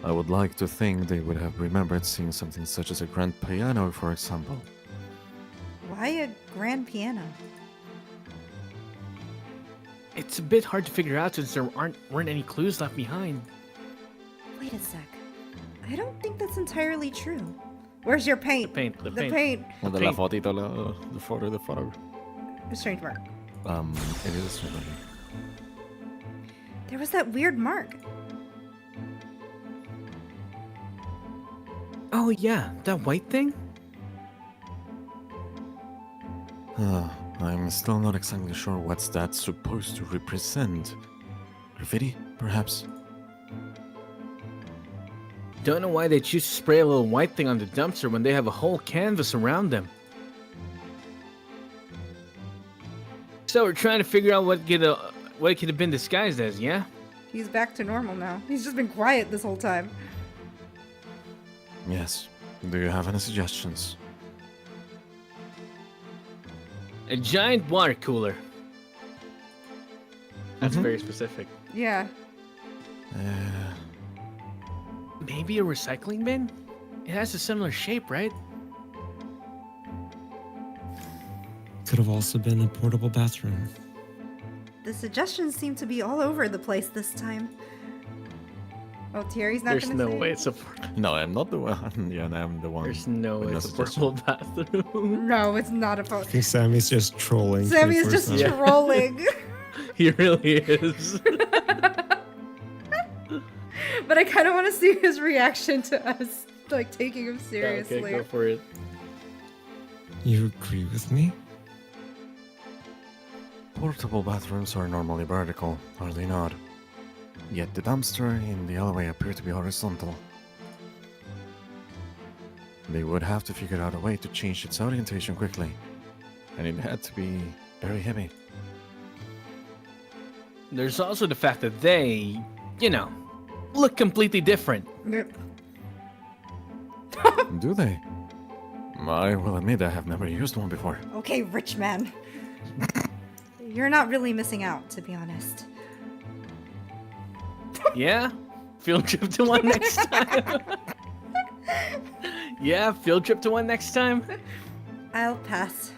I would like to think they would have remembered seeing something such as a grand piano, for example. Why a grand piano? It's a bit hard to figure out since there weren't any clues left behind. Wait a sec. I don't think that's entirely true. Where's your paint? The paint. The paint. And the la paint. fotito, the photo. A strange mark. It is really. There was that weird mark. Oh yeah, that white thing? I'm still not exactly sure what's that supposed to represent. Graffiti, perhaps? Don't know why they choose to spray a little white thing on the dumpster when they have a whole canvas around them. So we're trying to figure out what it could have been disguised as, yeah? He's back to normal now. He's just been quiet this whole time. Yes. Do you have any suggestions? A giant water cooler. That's very specific. Yeah. Maybe a recycling bin? It has a similar shape, right? Could have also been a portable bathroom. The suggestions seem to be all over the place this time. Oh, Thierry's not There's gonna no say way it? it's a No, I'm not the one. Yeah, I'm the one. There's no with way no it's a suggestion. portable bathroom. No, it's not a I phone. think Sammy's just trolling. Sammy is just 24/7. Yeah. trolling. He really is. But I kind of want to see his reaction to us, like, taking him seriously. Okay, go for it. You agree with me? Portable bathrooms are normally vertical, are they not? Yet the dumpster in the alleyway appear to be horizontal. They would have to figure out a way to change its orientation quickly, and it had to be very heavy. There's also the fact that they, look completely different. Do they? I will admit I have never used one before. Okay, rich man. You're not really missing out, to be honest. Yeah? Field trip to one next time? Yeah, field trip to one next time? I'll pass.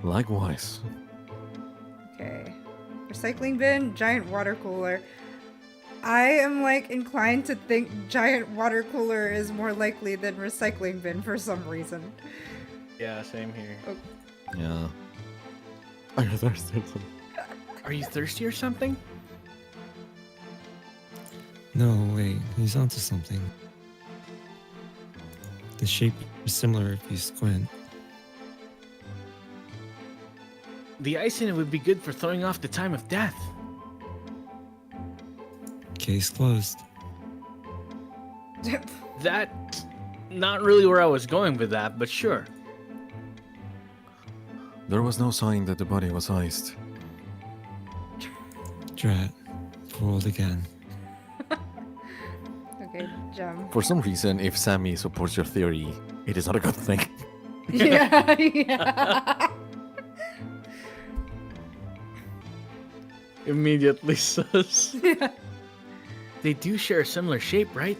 Likewise. Okay. Recycling bin, giant water cooler. I am, like, inclined to think giant water cooler is more likely than recycling bin for some reason. Yeah, same here. Yeah. Are you thirsty? Are you thirsty or something? No, wait, he's onto something. The shape is similar if you squint. The ice in it would be good for throwing off the time of death. Case closed. That's not really where I was going with that, but sure. There was no sign that the body was iced. Drat. Fooled again. Okay, jump. For some reason, if Sami supports your theory, it is not a good thing. Yeah, yeah. Immediately sus. They do share a similar shape, right?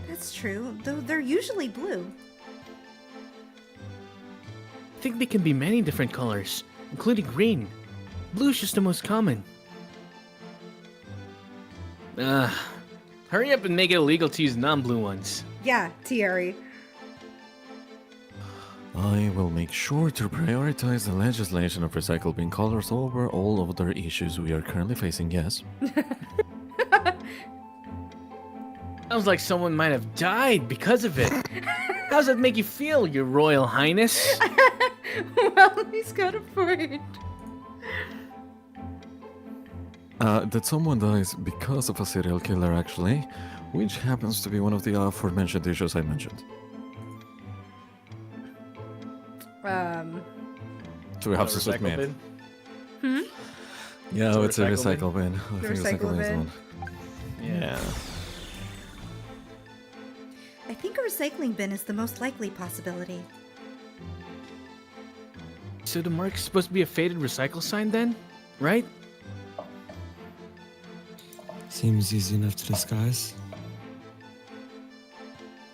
That's true, though they're usually blue. I think they can be many different colors, including green. Blue's just the most common. Hurry up and make it illegal to use non-blue ones. Yeah, Thierry. I will make sure to prioritize the legislation of recycle bin colors over all other issues we are currently facing, yes. Sounds like someone might have died because of it. How does that make you feel, Your Royal Highness? Well, he's got a point. That someone dies because of a serial killer, actually, which happens to be one of the aforementioned issues I mentioned. Do we have to Recycle submit? bin? Yeah, So it's a recycle bin. recycle bin. I The think recycle recycle bin is the bin. one. Yeah. I think a recycling bin is the most likely possibility. So the mark's supposed to be a faded recycle sign then? Right? Seems easy enough to disguise.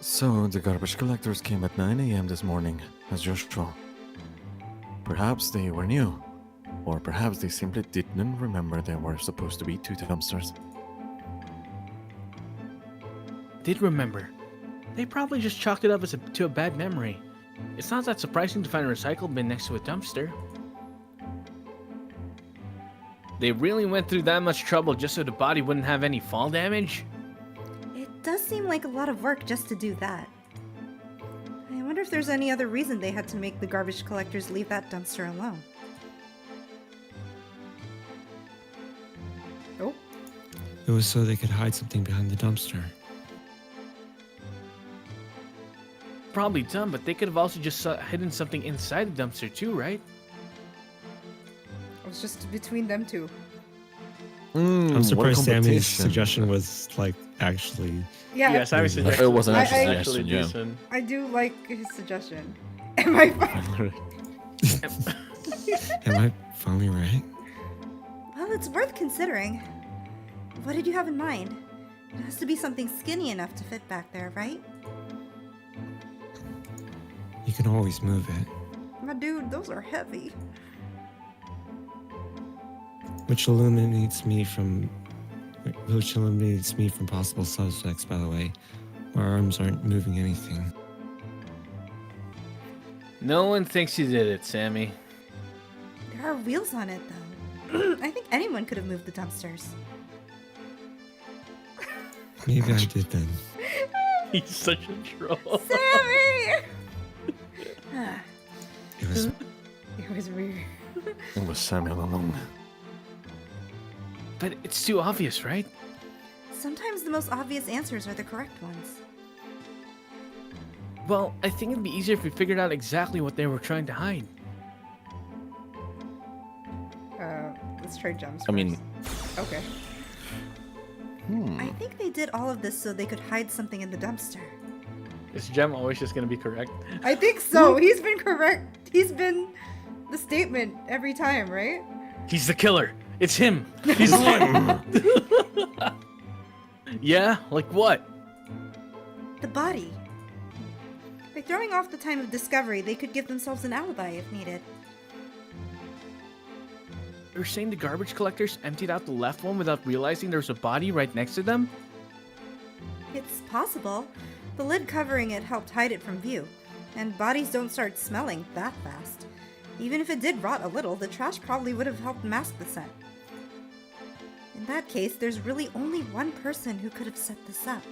So, the garbage collectors came at 9 a.m. this morning, as usual. Perhaps they were new, or perhaps they simply didn't remember there were supposed to be 2 dumpsters. Did remember. They probably just chalked it up to a bad memory. It's not that surprising to find a recycle bin next to a dumpster. They really went through that much trouble just so the body wouldn't have any fall damage? It does seem like a lot of work just to do that. I wonder if there's any other reason they had to make the garbage collectors leave that dumpster alone. Oh, It was so they could hide something behind the dumpster. Probably dumb, but they could have also just hidden something inside the dumpster too, right? it was just between them two. I'm surprised Sammy's suggestion was like actually. Yeah, Yes, I was It suggesting. wasn't I- actually I- a actually suggestion, yeah. decent. I do like his suggestion. Am I fine? Am I finally right? Well, it's worth considering. What did you have in mind? It has to be something skinny enough to fit back there, right? You can always move it. My dude, those are heavy. Which eliminates me from possible suspects, by the way. My arms aren't moving anything. No one thinks you did it, Sammy. There are wheels on it, though. I think anyone could have moved the dumpsters. Maybe I did then. He's such a troll. Sammy! Ah, It was it was weird. It was Samuel alone. But it's too obvious, right? Sometimes the most obvious answers are the correct ones. Well, I think it'd be easier if we figured out exactly what they were trying to hide. Let's try jumps I mean- first. Okay. I think they did all of this so they could hide something in the dumpster. Is Gem always just gonna be correct? I think so. He's been correct. He's been the statement every time, right? He's the killer. It's him. He's him. Yeah? Like what? The body. By throwing off the time of discovery, they could give themselves an alibi if needed. You're saying the garbage collectors emptied out the left one without realizing there was a body right next to them? It's possible. The lid covering it helped hide it from view, and bodies don't start smelling that fast. Even if it did rot a little, the trash probably would have helped mask the scent. In that case, there's really only one person who could have set this up.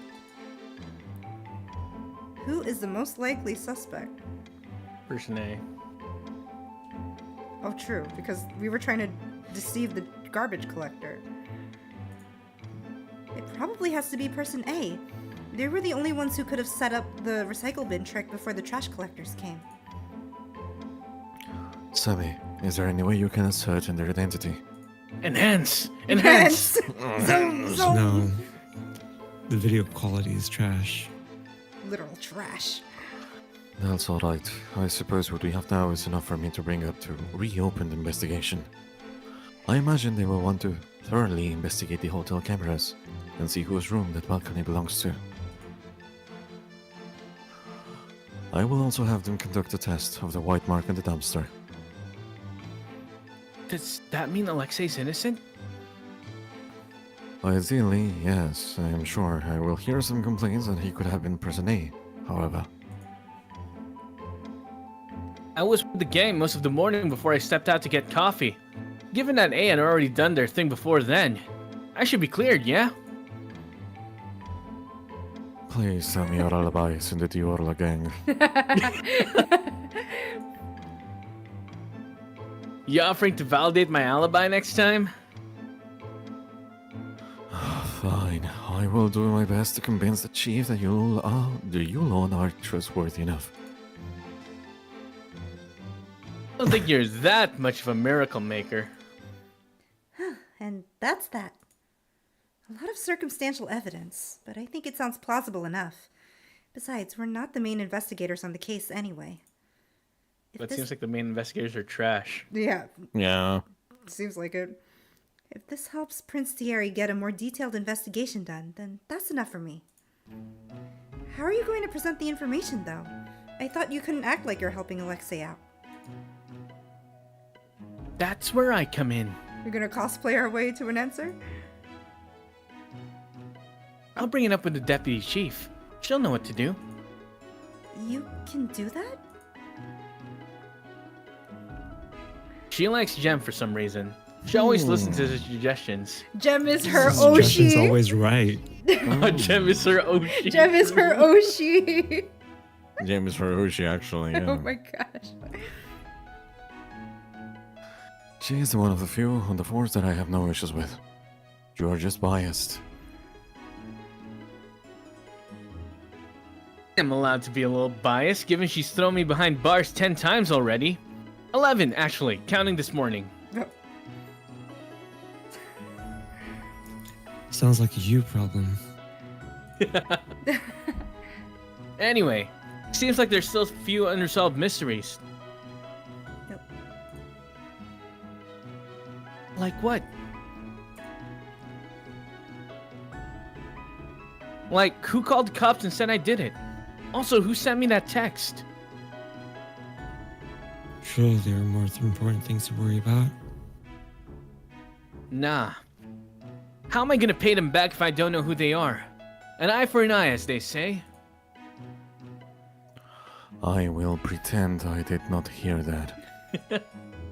Who is the most likely suspect? Person A. Oh, true, because we were trying to deceive the garbage collector. It probably has to be person A. They were the only ones who could have set up the recycle bin trick before the trash collectors came. Sami, is there any way you can ascertain their identity? Enhance! Enhance! Zoom, zoom! no. The video quality is trash. Literal trash. That's alright. I suppose what we have now is enough for me to bring up to reopen the investigation. I imagine they will want to thoroughly investigate the hotel cameras and see whose room that balcony belongs to. I will also have them conduct a test of the white mark on the dumpster. Does that mean Alexei's innocent? Ideally, yes, I am sure. I will hear some complaints that he could have been person A, however. I was with the gang most of the morning before I stepped out to get coffee. Given that A had already done their thing before then, I should be cleared, yeah? Please tell me your alibis in the Diorla gang. You offering to validate my alibi next time? Fine, I will do my best to convince the chief that you alone are trustworthy enough. I don't think you're that much of a miracle maker. And that's that. A lot of circumstantial evidence, but I think it sounds plausible enough. Besides, we're not the main investigators on the case anyway. If But it this- seems like the main investigators are trash. Yeah, Yeah. seems like it. If this helps Prince Thierry get a more detailed investigation done, then that's enough for me. How are you going to present the information, though? I thought you couldn't act like you're helping Alexei out. That's where I come in. You're gonna cosplay our way to an answer? I'll bring it up with the deputy chief. She'll know what to do. You can do that? She likes Jem for some reason. She always listens to his suggestions. Jem is her Suggestion's Oshi. always right. Jem is her Oshi. Jem is her Oshi. James Harushi, actually, yeah. Oh my gosh. She is one of the few on the force that I have no issues with. You are just biased. I'm allowed to be a little biased, given she's thrown me behind bars 10 times already. 11, actually, counting this morning. Sounds like a you problem. Anyway, seems like there's still a few unresolved mysteries. Yep. Like what? Like, who called the cops and said I did it? Also, who sent me that text? Surely there are more important things to worry about. Nah. How am I gonna pay them back if I don't know who they are? An eye for an eye, as they say. I will pretend I did not hear that.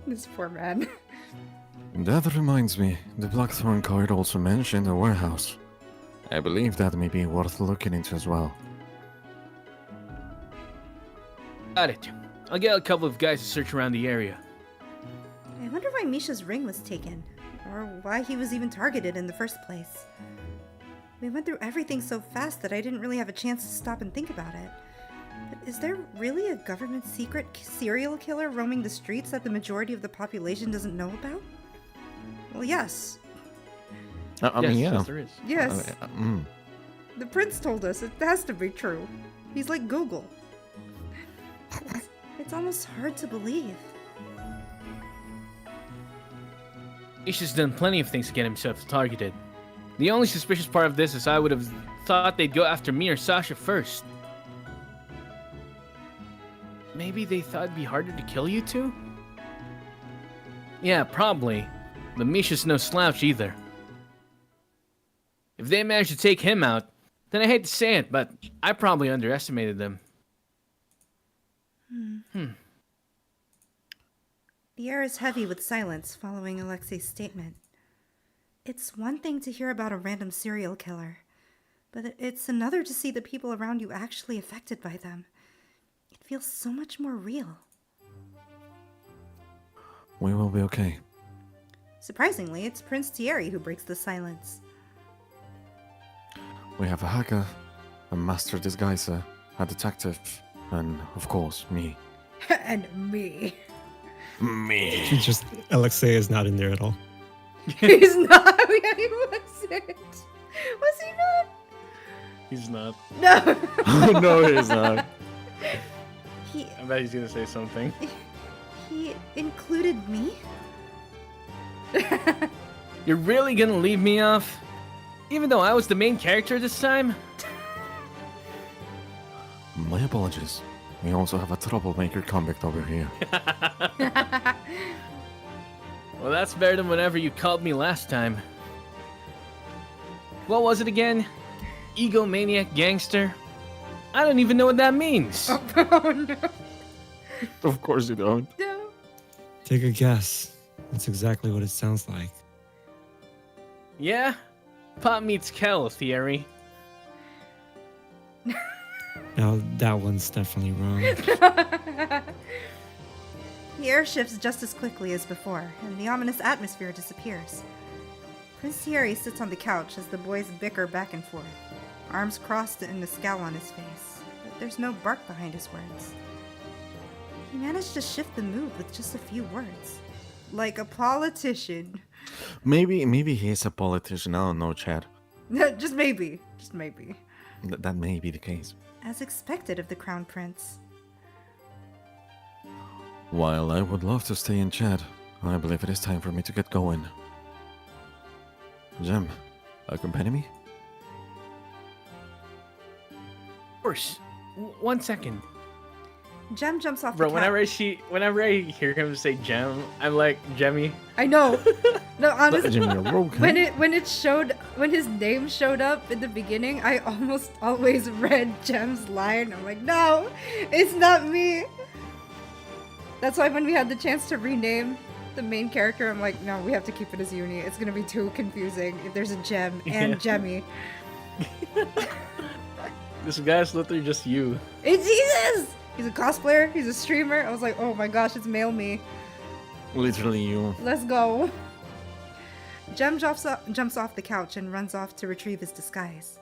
This poor man. That reminds me, the Blackthorn card also mentioned a warehouse. I believe that may be worth looking into as well. Got it. I'll get a couple of guys to search around the area. I wonder why Misha's ring was taken, or why he was even targeted in the first place. We went through everything so fast that I didn't really have a chance to stop and think about it. But is there really a government secret serial killer roaming the streets that the majority of the population doesn't know about? Well, yes. I mean, yeah. Yes, there is. Yes. The prince told us it has to be true. He's like Google. It's almost hard to believe. Isha's done plenty of things to get himself targeted. The only suspicious part of this is I would have thought they'd go after me or Sasha first. Maybe they thought it'd be harder to kill you two? Yeah, probably. But Misha's no slouch either. If they managed to take him out, then I hate to say it, but I probably underestimated them. The air is heavy with silence following Alexei's statement. It's one thing to hear about a random serial killer, but it's another to see the people around you actually affected by them. It feels so much more real. We will be okay. Surprisingly, it's Prince Thierry who breaks the silence. We have a hacker, a master disguiser, a detective, and of course, me. And me. Me. Just Alexei is not in there at all. He's not. Yeah, he wasn't. Was he not? He's not. No. No, he's not. He I bet he's gonna say something. he included me. You're really gonna leave me off? Even though I was the main character this time? My apologies. We also have a troublemaker convict over here. Well, that's better than whatever you called me last time. What was it again? Egomaniac gangster? I don't even know what that means. Oh no. Of course you don't. No. Take a guess. That's exactly what it sounds like. Yeah? Pot meets kettle, Thierry. Now, that one's definitely wrong. The air shifts just as quickly as before, and the ominous atmosphere disappears. Prince Thierry sits on the couch as the boys bicker back and forth, arms crossed and a scowl on his face, but there's no bark behind his words. He managed to shift the mood with just a few words. Like a politician. Maybe he is a politician. I don't know, Chad. Just maybe. Just maybe. That may be the case. As expected of the Crown Prince. While I would love to stay in chat, I believe it is time for me to get going. Jem, accompany me? Of course. 1 second. Jem jumps off Bro, the couch. whenever I hear him say Gem, I'm like, Jemmy. I know. No, honestly, Jem, you're okay. when his name showed up in the beginning, I almost always read Jem's line. I'm like, no, it's not me. That's why when we had the chance to rename the main character, I'm like, no, we have to keep it as Uni. It's gonna be too confusing if there's a Jem and Jemmy. This guy's literally just you. It's Jesus! He's a cosplayer, he's a streamer. I was like, oh my gosh, it's male me. Literally you. Let's go. Jem jumps off the couch and runs off to retrieve his disguise.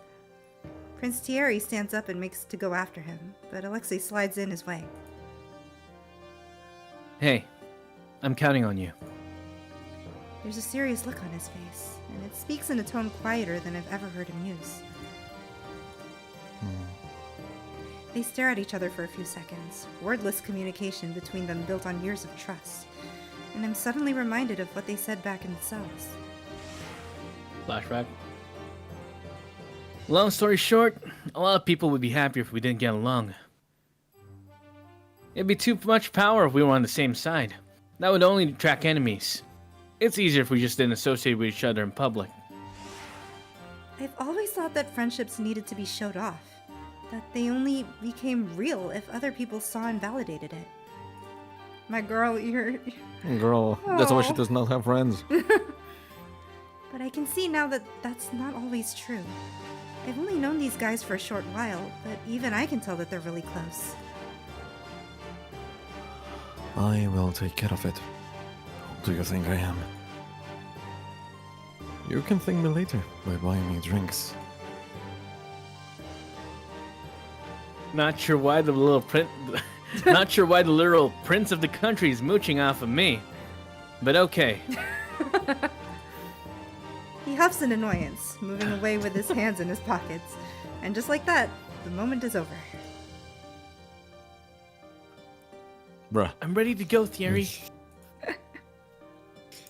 Prince Thierry stands up and makes to go after him, but Alexei slides in his way. Hey, I'm counting on you. There's a serious look on his face, and it speaks in a tone quieter than I've ever heard him use. They stare at each other for a few seconds, wordless communication between them built on years of trust, and I'm suddenly reminded of what they said back in the cells. Flashback. Long story short, a lot of people would be happier if we didn't get along. It'd be too much power if we were on the same side. That would only attract enemies. It's easier if we just didn't associate with each other in public. I've always thought that friendships needed to be showed off, that they only became real if other people saw and validated it. My girl, you're... Girl, that's why she Aw. does not have friends. But I can see now that that's not always true. I've only known these guys for a short while, but even I can tell that they're really close. I will take care of it. Who do you think I am? You can thank me later by buying me drinks. Not sure why the little not sure why the literal prince of the country is mooching off of me, but okay. He huffs in annoyance, moving away with his hands in his pockets. And just like that, the moment is over. Bruh. I'm ready to go, Thierry.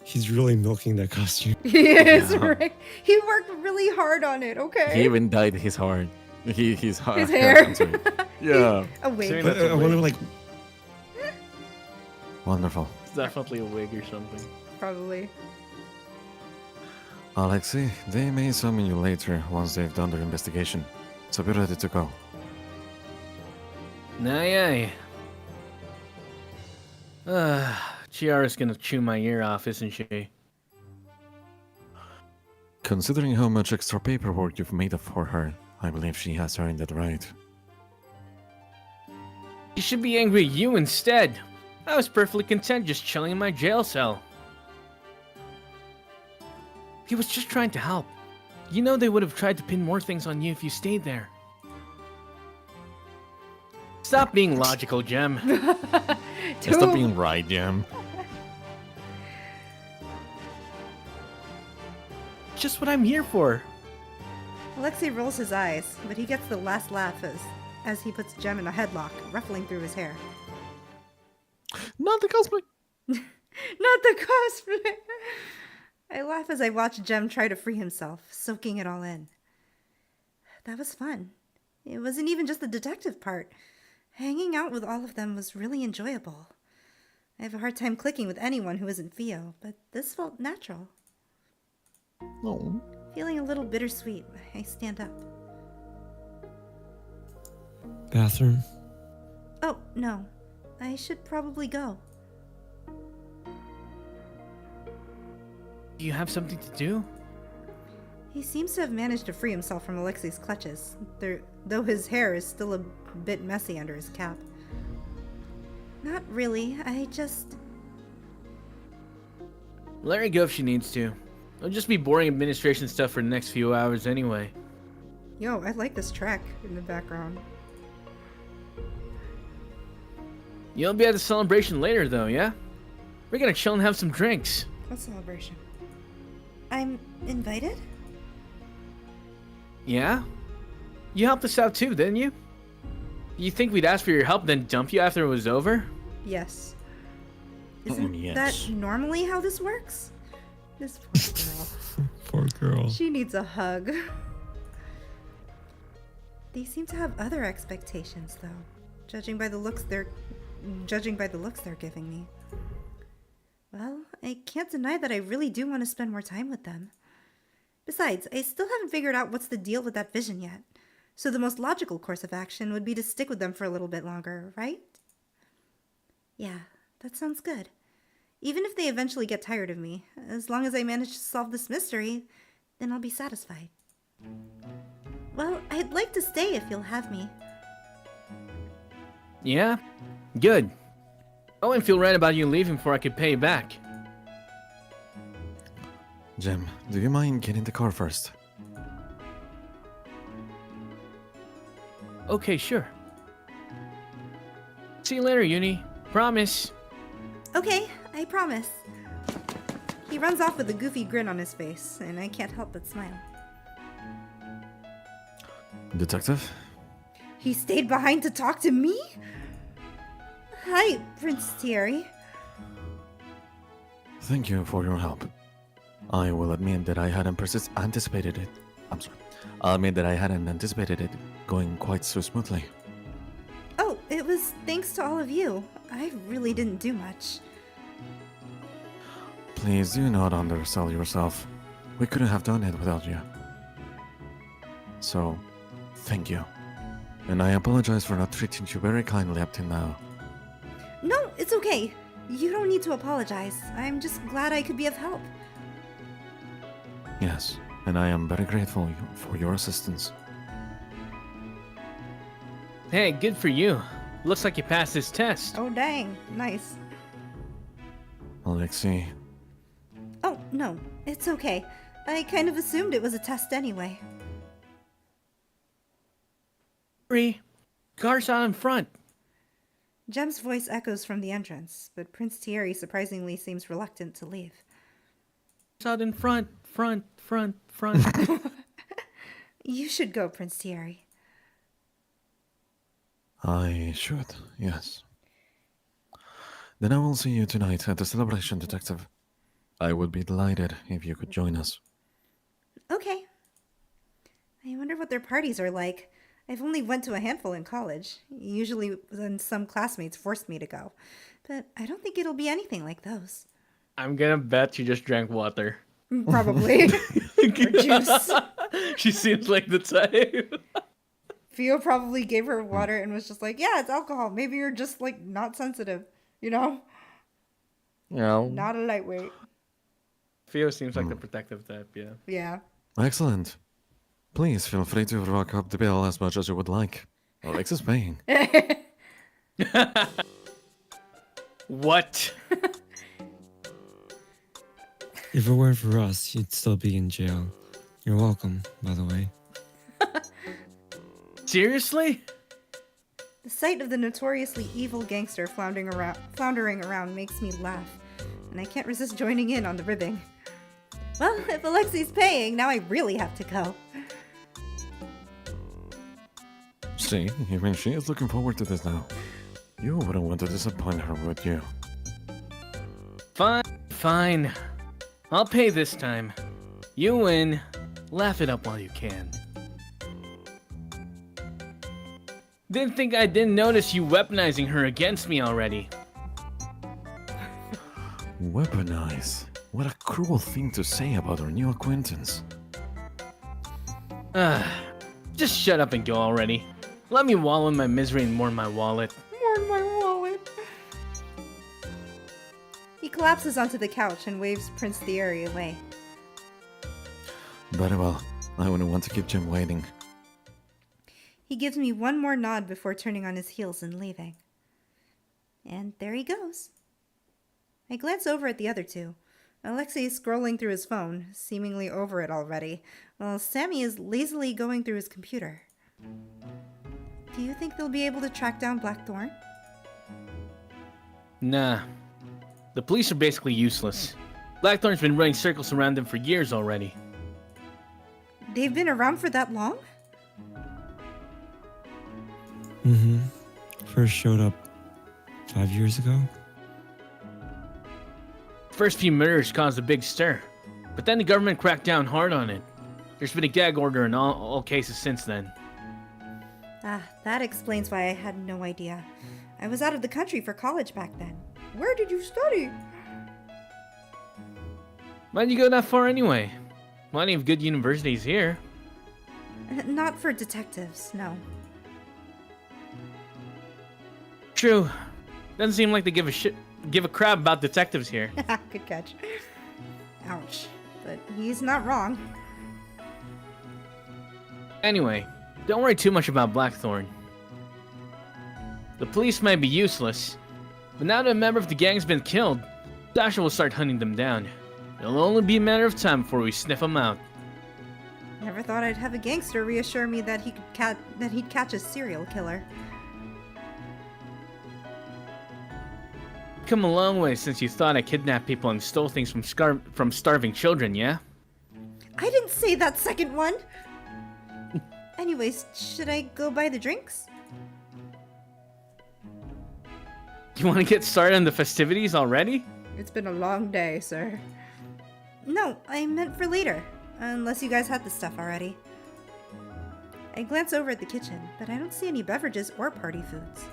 He's really milking that costume. He is, Yeah. right? He worked really hard on it, okay? He even dyed his hair. His hair. I'm sorry. Yeah. A wig. Sorry. But I wonder, like, Wonderful. It's definitely a wig or something. Probably. Alexei, they may summon you later once they've done their investigation. So be ready to go. Aye, aye. Chiara's gonna chew my ear off, isn't she? Considering how much extra paperwork you've made up for her, I believe she has earned it right. You should be angry at you instead. I was perfectly content just chilling in my jail cell. He was just trying to help. You know they would have tried to pin more things on you if you stayed there. Stop being logical, Gem. Stop being right, Jam. Just what I'm here for. Alexei rolls his eyes, but he gets the last laugh as he puts Jem in a headlock, ruffling through his hair. Not the cosplay. Not the cosplay! I laugh as I watch Jem try to free himself, soaking it all in. That was fun. It wasn't even just the detective part. Hanging out with all of them was really enjoyable. I have a hard time clicking with anyone who isn't Theo, but this felt natural. Oh. Feeling a little bittersweet, I stand up. bathroom? Oh, no. I should probably go. Do you have something to do? He seems to have managed to free himself from Alexei's clutches, though his hair is still a bit messy under his cap. Not really, I just... Let her go if she needs to. It'll just be boring administration stuff for the next few hours anyway. Yo, I like this track in the background. You'll be at the celebration later though, yeah? We're gonna chill and have some drinks. What celebration? I'm invited? Yeah? You helped us out too, didn't you? You think we'd ask for your help then dump you after it was over? Yes. Isn't yes. that normally how this works? This poor girl. Poor girl. She needs a hug. They seem to have other expectations, though, judging by the looks they're giving me. Well, I can't deny that I really do want to spend more time with them. Besides, I still haven't figured out what's the deal with that vision yet. So the most logical course of action would be to stick with them for a little bit longer, right? Yeah, that sounds good. Even if they eventually get tired of me, as long as I manage to solve this mystery, then I'll be satisfied. Well, I'd like to stay if you'll have me. Yeah? Good. I wouldn't feel right about you leaving before I could pay you back. Jim, do you mind getting the car first? Okay, sure. See you later, Uni. Promise. Okay, I promise. He runs off with a goofy grin on his face, and I can't help but smile. Detective? He stayed behind to talk to me? Hi, Prince Thierry. Thank you for your help. I will admit that I hadn't anticipated it. I'll admit that I hadn't anticipated it going quite so smoothly. Oh, it was thanks to all of you. I really didn't do much. Please do not undersell yourself. We couldn't have done it without you. So, thank you. And I apologize for not treating you very kindly up till now. No, it's okay. You don't need to apologize. I'm just glad I could be of help. Yes, and I am very grateful for your assistance. Hey, good for you. Looks like you passed this test. Oh, dang. Nice. Alexei, Oh, no. It's okay. I kind of assumed it was a test anyway. Thierry, car's out in front. Jem's voice echoes from the entrance, but Prince Thierry surprisingly seems reluctant to leave. Car's out in front. You should go, Prince Thierry. I should, yes. Then I will see you tonight at the celebration, Detective. I would be delighted if you could join us. Okay. I wonder what their parties are like. I've only went to a handful in college, usually when some classmates forced me to go. But I don't think it'll be anything like those. I'm gonna bet she just drank water. Probably. Or juice. She seems like the type. Theo probably gave her water and was just like, yeah, it's alcohol. Maybe you're just, like, not sensitive, you know? No. Not a lightweight. Theo seems like the protective type, yeah. Yeah. Excellent. Please feel free to rock up the bill as much as you would like. Alex is paying. What? If it weren't for us, you'd still be in jail. You're welcome, by the way. Seriously? The sight of the notoriously evil gangster floundering around makes me laugh, and I can't resist joining in on the ribbing. Well, if Alexei's paying, now I really have to go. See, even she is looking forward to this now. You wouldn't want to disappoint her, would you? Fine. I'll pay this time. You win. Laugh it up while you can. Didn't think I didn't notice you weaponizing her against me already. Weaponize? What a cruel thing to say about our new acquaintance. Just shut up and go already. Let me wallow in my misery and mourn my wallet. Mourn my wallet. He collapses onto the couch and waves Prince Thierry away. Very well. I wouldn't want to keep Jim waiting. He gives me one more nod before turning on his heels and leaving. And there he goes. I glance over at the other two. Alexei is scrolling through his phone, seemingly over it already, while Sami is lazily going through his computer. Do you think they'll be able to track down Blackthorn? Nah. The police are basically useless. Blackthorn's been running circles around them for years already. They've been around for that long? Mm-hmm. First showed up 5 years ago. First few murders caused a big stir, but then the government cracked down hard on it. There's been a gag order in all cases since then. Ah, that explains why I had no idea. I was out of the country for college back then. Where did you study? Why'd you go that far anyway? Plenty of good universities here. Not for detectives, no. True. Doesn't seem like they give a crap about detectives here. Good catch. Ouch. But he's not wrong. Anyway, don't worry too much about Blackthorn. The police might be useless, but now that a member of the gang's been killed, Dasha will start hunting them down. It'll only be a matter of time before we sniff them out. Never thought I'd have a gangster reassure me that he'd catch a serial killer. Come a long way since you thought I kidnapped people and stole things from starving children, yeah? I didn't say that second one! Anyways, should I go buy the drinks? You want to get started on the festivities already? It's been a long day, sir. No, I meant for later. Unless you guys had the stuff already. I glance over at the kitchen, but I don't see any beverages or party foods.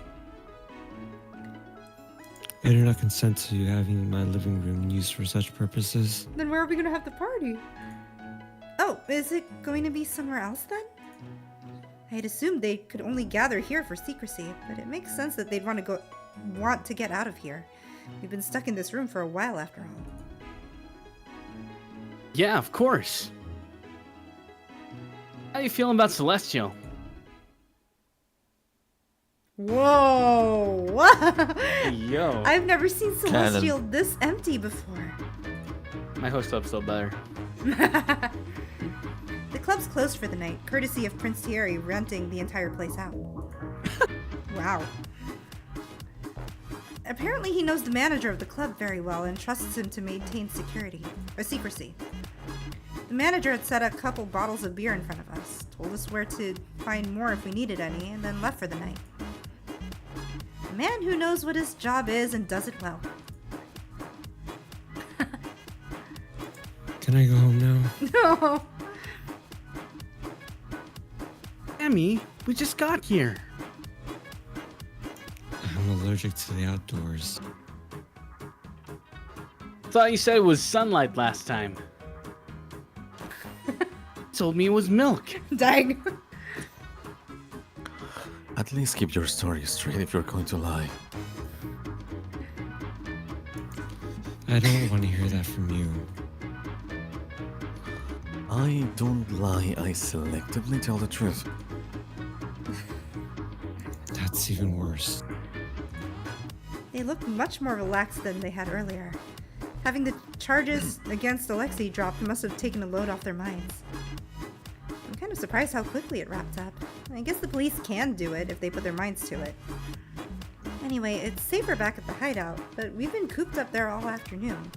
I do not consent to you having my living room used for such purposes. Then where are we gonna have the party? Oh, is it going to be somewhere else then? I had assumed they could only gather here for secrecy, but it makes sense that they'd want to get out of here. We've been stuck in this room for a while after all. Yeah, of course. How you feeling about Celestial? Whoa! Yo. I've never seen Celestial this empty before. My host up's still better. The club's closed for the night, courtesy of Prince Thierry renting the entire place out. Wow. Apparently he knows the manager of the club very well and trusts him to maintain secrecy. The manager had set a couple bottles of beer in front of us, told us where to find more if we needed any, and then left for the night. A man who knows what his job is and does it well. Can I go home now? No! Emmy, we just got here. I'm allergic to the outdoors. Thought you said it was sunlight last time. Told me it was milk. Dang. At least keep your story straight if you're going to lie. I don't want to hear that from you. I don't lie, I selectively tell the truth. That's even worse. They looked much more relaxed than they had earlier. Having the charges against Alexei dropped must have taken a load off their minds. I'm kind of surprised how quickly it wrapped up. I guess the police can do it if they put their minds to it. Anyway, it's safer back at the hideout, but we've been cooped up there all afternoon,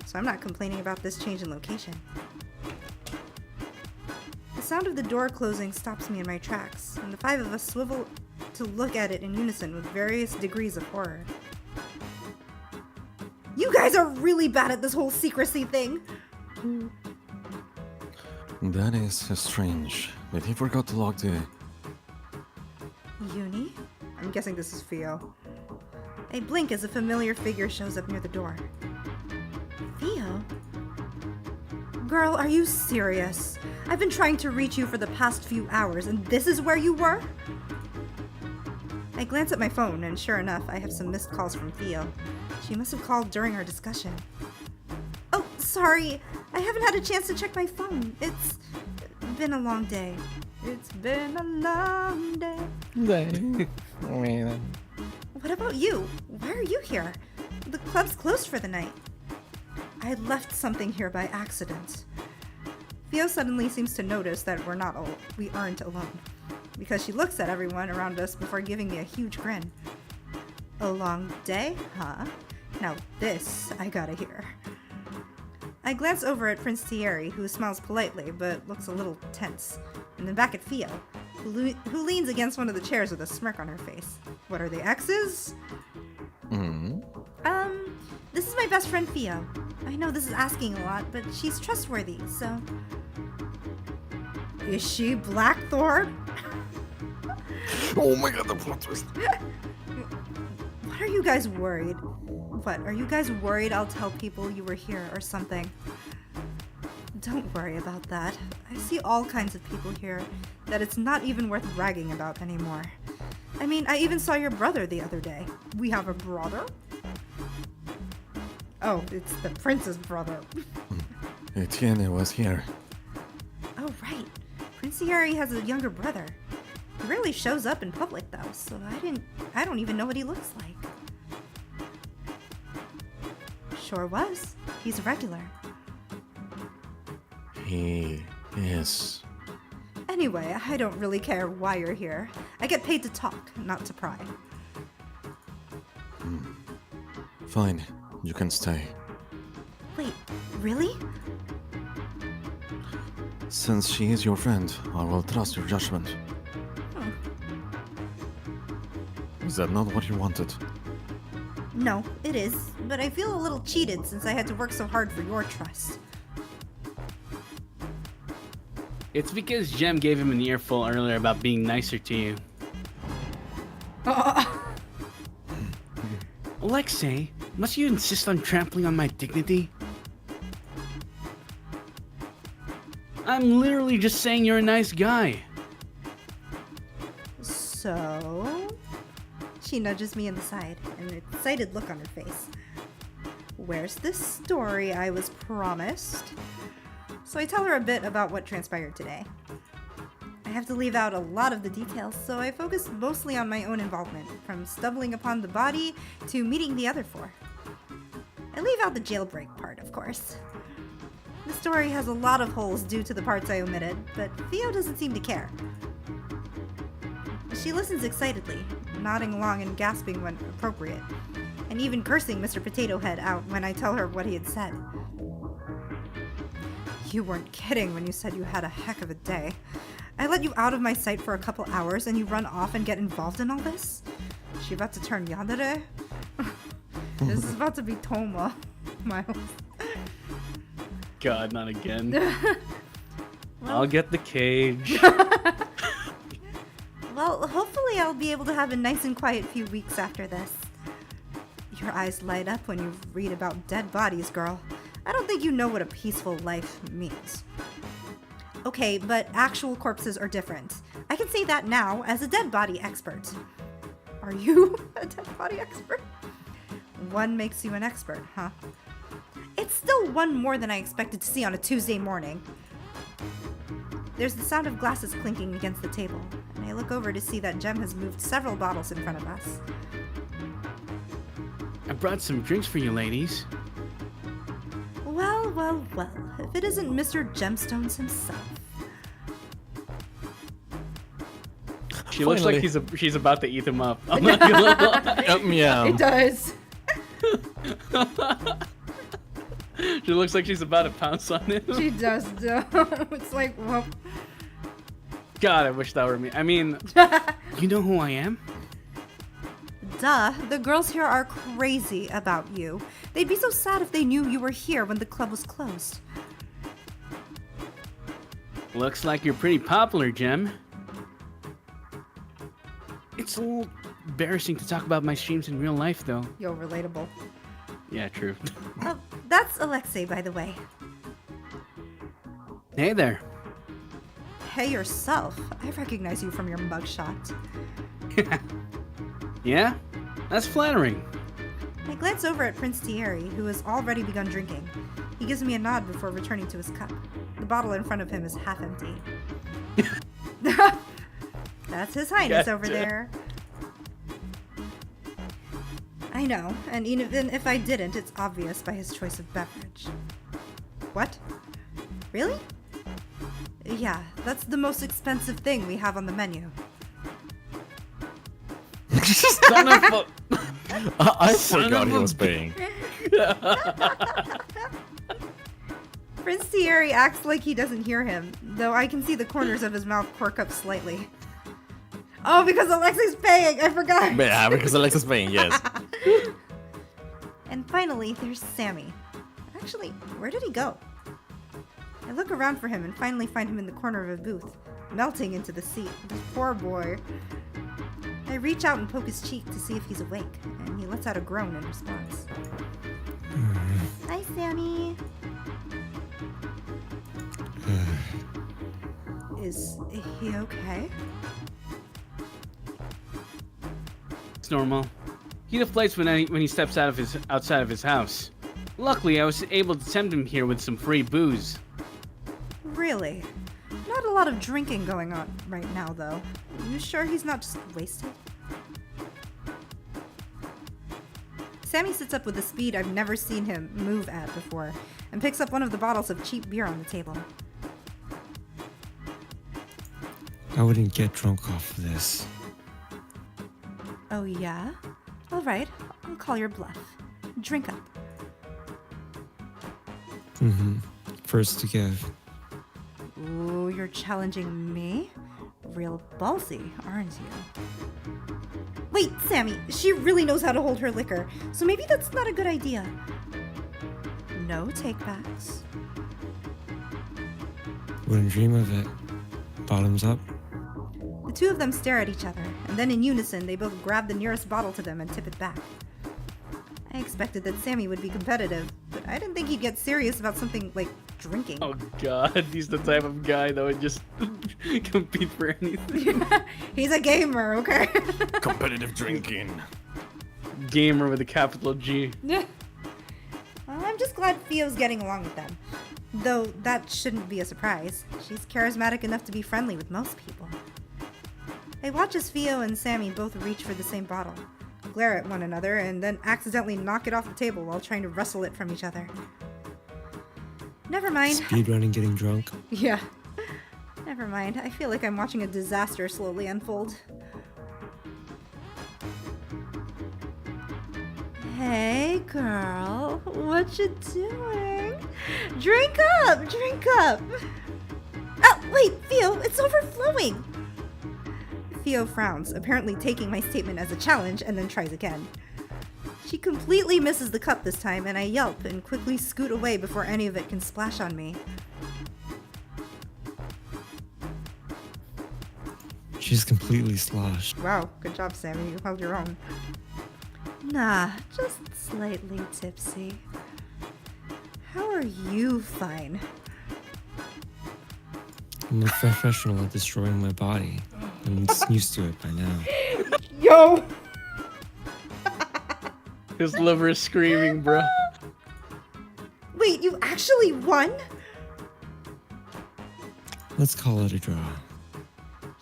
so I'm not complaining about this change in location. The sound of the door closing stops me in my tracks, and the five of us swivel to look at it in unison with various degrees of horror. You guys are really bad at this whole secrecy thing! That is strange, but he forgot to lock the... Uni? I'm guessing this is Theo. I blink as a familiar figure shows up near the door. Theo? Girl, are you serious? I've been trying to reach you for the past few hours, and this is where you were? I glance at my phone, and sure enough, I have some missed calls from Theo. She must have called during our discussion. Oh, sorry. I haven't had a chance to check my phone. It's been a long day. It's been a long day. What about you? Why are you here? The club's closed for the night. I had left something here by accident. Theo suddenly seems to notice that we aren't alone, because she looks at everyone around us before giving me a huge grin. A long day, huh? Now this I gotta hear. I glance over at Prince Thierry, who smiles politely but looks a little tense, and then back at Theo, who leans against one of the chairs with a smirk on her face. What are the X's? This is my best friend Theo. I know this is asking a lot, but she's trustworthy, so... Is she Blackthorn? Oh my god, the plot twist! What are you guys worried? What, are you guys worried I'll tell people you were here or something? Don't worry about that. I see all kinds of people here that it's not even worth bragging about anymore. I mean, I even saw your brother the other day. We have a brother? Oh, it's the prince's brother. Etienne was here. Oh, right. Prince Thierry has a younger brother. He rarely shows up in public though, so I don't even know what he looks like. Sure was. He's a regular. He is. Anyway, I don't really care why you're here. I get paid to talk, not to pry. Fine, you can stay. Wait, really? Since she is your friend, I will trust your judgment. Hmm. Is that not what you wanted? No, it is, but I feel a little cheated since I had to work so hard for your trust. It's because Jem gave him an earful earlier about being nicer to you. Alexei, must you insist on trampling on my dignity? I'm literally just saying you're a nice guy. So? She nudges me in the side, an excited look on her face. where's this story I was promised? So I tell her a bit about what transpired today. I have to leave out a lot of the details, so I focus mostly on my own involvement, from stumbling upon the body to meeting the other four. I leave out the jailbreak part, of course. The story has a lot of holes due to the parts I omitted, but Theo doesn't seem to care. She listens excitedly, nodding along and gasping when appropriate, and even cursing Mr. Potato Head out when I tell her what he had said. You weren't kidding when you said you had a heck of a day. I let you out of my sight for a couple hours and you run off and get involved in all this? She about to turn yandere? This is about to be Toma, Miles. God, not again. I'll get the cage. Well, hopefully I'll be able to have a nice and quiet few weeks after this. Your eyes light up when you read about dead bodies, girl. I don't think you know what a peaceful life means. Okay, but actual corpses are different. I can say that now as a dead body expert. Are you a dead body expert? One makes you an expert, huh? It's still one more than I expected to see on a Tuesday morning. There's the sound of glasses clinking against the table, and I look over to see that Jem has moved several bottles in front of us. I brought some drinks for you ladies. Well, well, well, if it isn't Mr. Gemstones himself. She looks like she's about to eat him up. I'm not gonna lie. Yeah. It does. She looks like she's about to pounce on him. She does, though. It's like, well... God, I wish that were me. I mean, you know who I am? Duh, the girls here are crazy about you. They'd be so sad if they knew you were here when the club was closed. Looks like you're pretty popular, Jem. It's a little embarrassing to talk about my streams in real life, though. Yo, relatable. Yeah, true. Oh, that's Alexei, by the way. Hey there. Hey yourself. I recognize you from your mugshot. Yeah? That's flattering. I glance over at Prince Thierry, who has already begun drinking. He gives me a nod before returning to his cup. The bottle in front of him is half empty. That's His Highness Gotcha. over there. I know, and even if I didn't, it's obvious by his choice of beverage. What? Really? Yeah, that's the most expensive thing we have on the menu. Son of a... I forgot he was paying. Prince Thierry acts like he doesn't hear him, though I can see the corners of his mouth quirk up slightly. Oh, because Alexei's paying! I forgot! Yeah, because Alexei's paying, yes. And finally, there's Sami. Actually, where did he go? I look around for him and finally find him in the corner of a booth, melting into the seat. This poor boy. I reach out and poke his cheek to see if he's awake, and he lets out a groan in response. Hi, Sami. Is he okay? It's normal. He deflates when he steps outside of his house. Luckily, I was able to tempt him here with some free booze. Really? Not a lot of drinking going on right now, though. You sure he's not just wasted? Sami sits up with a speed I've never seen him move at before, and picks up one of the bottles of cheap beer on the table. I wouldn't get drunk off of this. Oh yeah? Alright, I'll call your bluff. Drink up. First to give. Ooh, you're challenging me? Real ballsy, aren't you? Wait, Sami, she really knows how to hold her liquor, so maybe that's not a good idea. No takebacks. Wouldn't dream of it. Bottoms up. The two of them stare at each other, and then in unison, they both grab the nearest bottle to them and tip it back. I expected that Sami would be competitive, but I didn't think he'd get serious about something like drinking. Oh god, he's the type of guy that would just compete for anything. He's a gamer, okay? Competitive drinking. Gamer with a capital G. Well, I'm just glad Theo's getting along with them. Though that shouldn't be a surprise. She's charismatic enough to be friendly with most people. I watch as Theo and Sami both reach for the same bottle, glare at one another, and then accidentally knock it off the table while trying to wrestle it from each other. Never mind. Speedrunning getting drunk. Yeah. Never mind. I feel like I'm watching a disaster slowly unfold. Hey, girl. What you doing? Drink up! Drink up! Oh, wait, Theo, it's overflowing! Theo frowns, apparently taking my statement as a challenge, and then tries again. She completely misses the cup this time, and I yelp and quickly scoot away before any of it can splash on me. She's completely sloshed. Wow, good job, Sami. You held your own. Nah, just slightly tipsy. How are you fine? I'm a professional at destroying my body. I'm used to it by now. Yo! His liver is screaming, bro. Wait, you actually won? Let's call it a draw.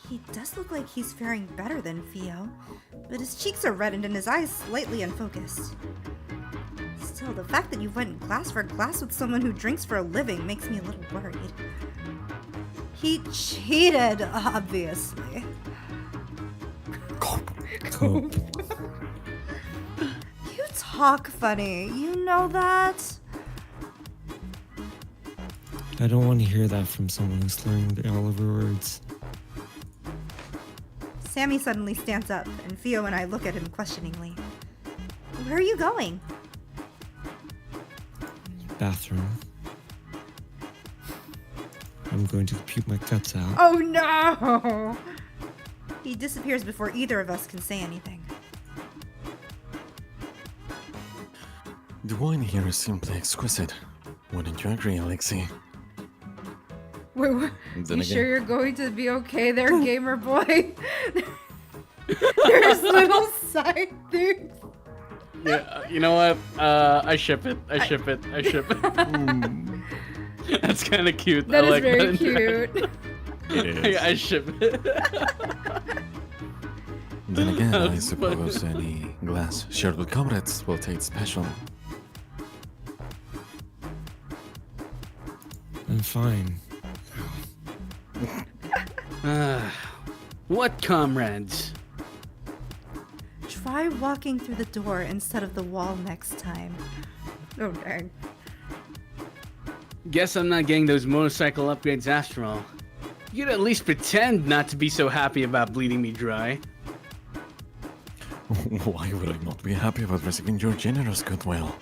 He does look like he's faring better than Theo, but his cheeks are reddened and his eyes slightly unfocused. Still, the fact that you went glass for glass with someone who drinks for a living makes me a little worried. He cheated, obviously. Cope. You talk funny, you know that? I don't want to hear that from someone who's slurring all of her words. Sami suddenly stands up, and Theo and I look at him questioningly. Where are you going? Bathroom. I'm going to puke my guts out. Oh no! He disappears before either of us can say anything. The wine here is simply exquisite. Wouldn't you agree, Alexei? Wait, what? Then You again- sure you're going to be okay there, gamer boy? There's little side things. Yeah, you know what? I ship it. I ship it. That's kind of cute. That I is like very that. cute. It is. I ship it. Then again, I That's suppose any glass shared with comrades will taste special. I'm fine. What comrades? Try walking through the door instead of the wall next time. Oh, dang. Guess I'm not getting those motorcycle upgrades after all. You'd at least pretend not to be so happy about bleeding me dry. Why would I not be happy about receiving your generous goodwill?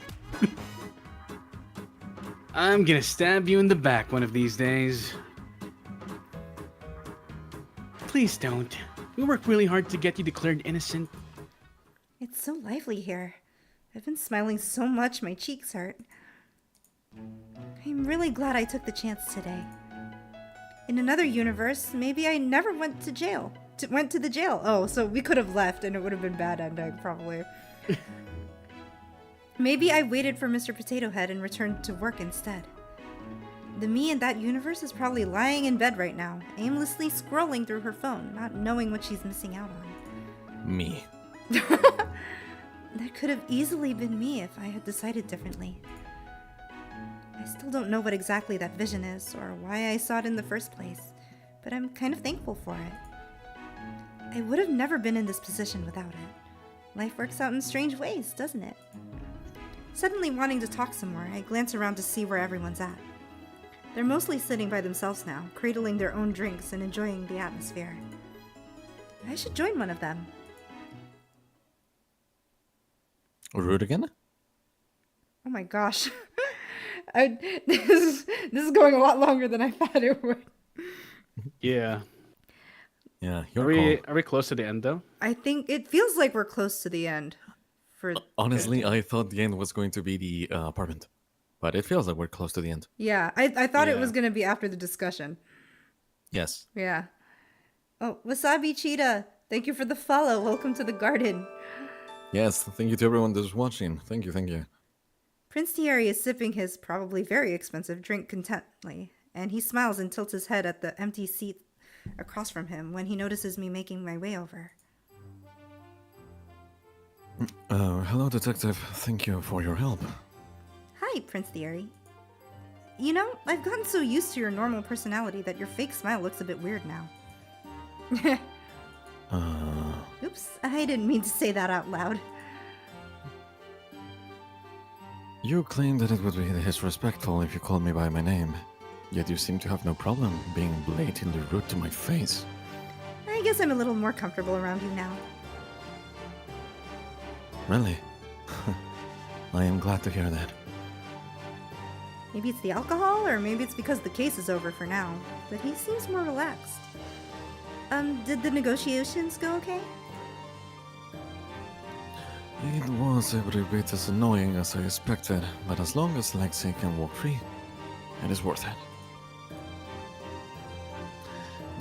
I'm gonna stab you in the back one of these days. Please don't. We work really hard to get you declared innocent. It's so lively here. I've been smiling so much my cheeks hurt. I'm really glad I took the chance today. In another universe, maybe I never went to jail. Went to the jail. Oh, so we could have left and it would have been bad ending, probably. Maybe I waited for Mr. Potato Head and returned to work instead. The me in that universe is probably lying in bed right now, aimlessly scrolling through her phone, not knowing what she's missing out on. Me. That could have easily been me if I had decided differently. I still don't know what exactly that vision is or why I saw it in the first place, but I'm kind of thankful for it. I would have never been in this position without it. Life works out in strange ways, doesn't it? Suddenly wanting to talk some more, I glance around to see where everyone's at. They're mostly sitting by themselves now, cradling their own drinks and enjoying the atmosphere. I should join one of them. Rude again? Oh my gosh. This is going a lot longer than I thought it would. Yeah. Yeah, Are your we call. are we close to the end though? I think it feels like we're close to the end. Honestly, I thought the end was going to be the apartment. But it feels like we're close to the end. Yeah, I thought it Yeah. was going to be after the discussion. Yes. Yeah. Oh, Wasabi Cheetah, thank you for the follow. Welcome to the garden. Yes, thank you to everyone that's watching. Thank you, thank you. Prince Thierry is sipping his probably very expensive drink contentedly, and he smiles and tilts his head at the empty seat across from him when he notices me making my way over. Hello, Detective. Thank you for your help. Hi, Prince Thierry. You know, I've gotten so used to your normal personality that your fake smile looks a bit weird now. Oops, I didn't mean to say that out loud. You claimed that it would be disrespectful if you called me by my name, yet you seem to have no problem being blatantly rude to my face. I guess I'm a little more comfortable around you now. Really? I am glad to hear that. Maybe it's the alcohol, or maybe it's because the case is over for now, but he seems more relaxed. Did the negotiations go okay? It was every bit as annoying as I expected, but as long as Alexei can walk free, it is worth it.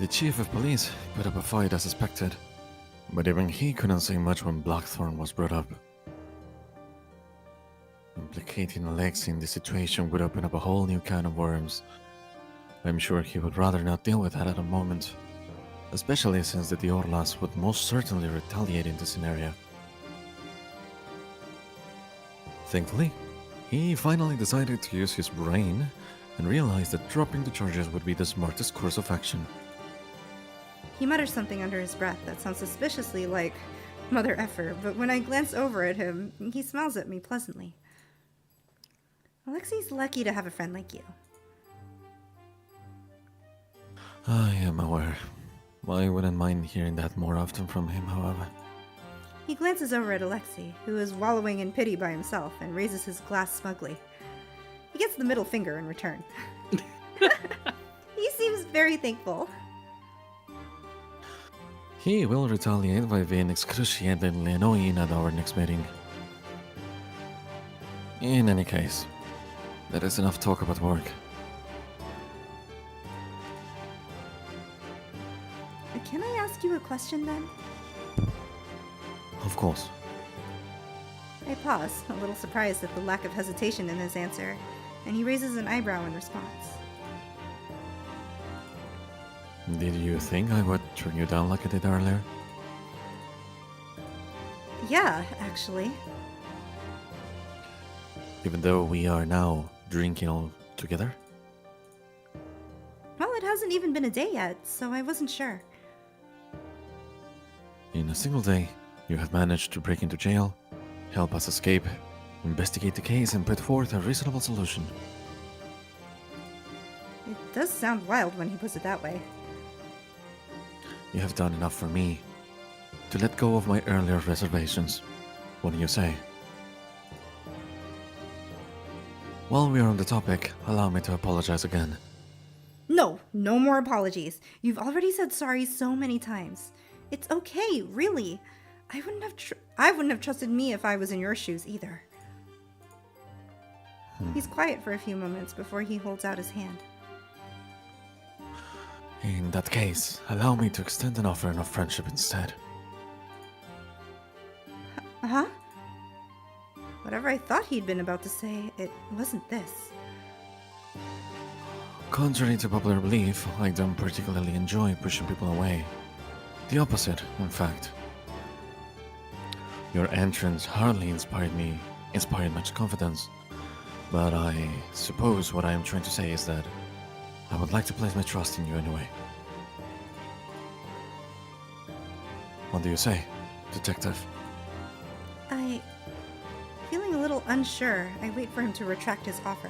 The chief of police put up a fight as expected, but even he couldn't say much when Blackthorn was brought up. Implicating Alexei in this situation would open up a whole new can of worms. I'm sure he would rather not deal with that at the moment, especially since the Orlas would most certainly retaliate in this scenario. Thankfully, he finally decided to use his brain and realized that dropping the charges would be the smartest course of action. He mutters something under his breath that sounds suspiciously like mother effer, but when I glance over at him, he smiles at me pleasantly. Alexei's lucky to have a friend like you. I am aware. I wouldn't mind hearing that more often from him, however. He glances over at Alexei, who is wallowing in pity by himself, and raises his glass smugly. He gets the middle finger in return. He seems very thankful. He will retaliate by being excruciatingly annoying at our next meeting. In any case, that is enough talk about work. Can I ask you a question then? Of course. I pause, a little surprised at the lack of hesitation in his answer, and he raises an eyebrow in response. Did you think I would turn you down like I did earlier? Yeah, actually. Even though we are now drinking all together? Well, it hasn't even been a day yet, so I wasn't sure. In a single day, you have managed to break into jail, help us escape, investigate the case, and put forth a reasonable solution. It does sound wild when he puts it that way. You have done enough for me to let go of my earlier reservations. What do you say? While we are on the topic, allow me to apologize again. No, no more apologies. You've already said sorry so many times. It's okay, really. I wouldn't have trusted me if I was in your shoes either. He's quiet for a few moments before he holds out his hand. In that case, allow me to extend an offering of friendship instead. Huh? Whatever I thought he'd been about to say, it wasn't this. Contrary to popular belief, I don't particularly enjoy pushing people away. The opposite, in fact. Your entrance hardly inspired much confidence, but I suppose what I am trying to say is that I would like to place my trust in you anyway. What do you say, Detective? Feeling a little unsure, I wait for him to retract his offer.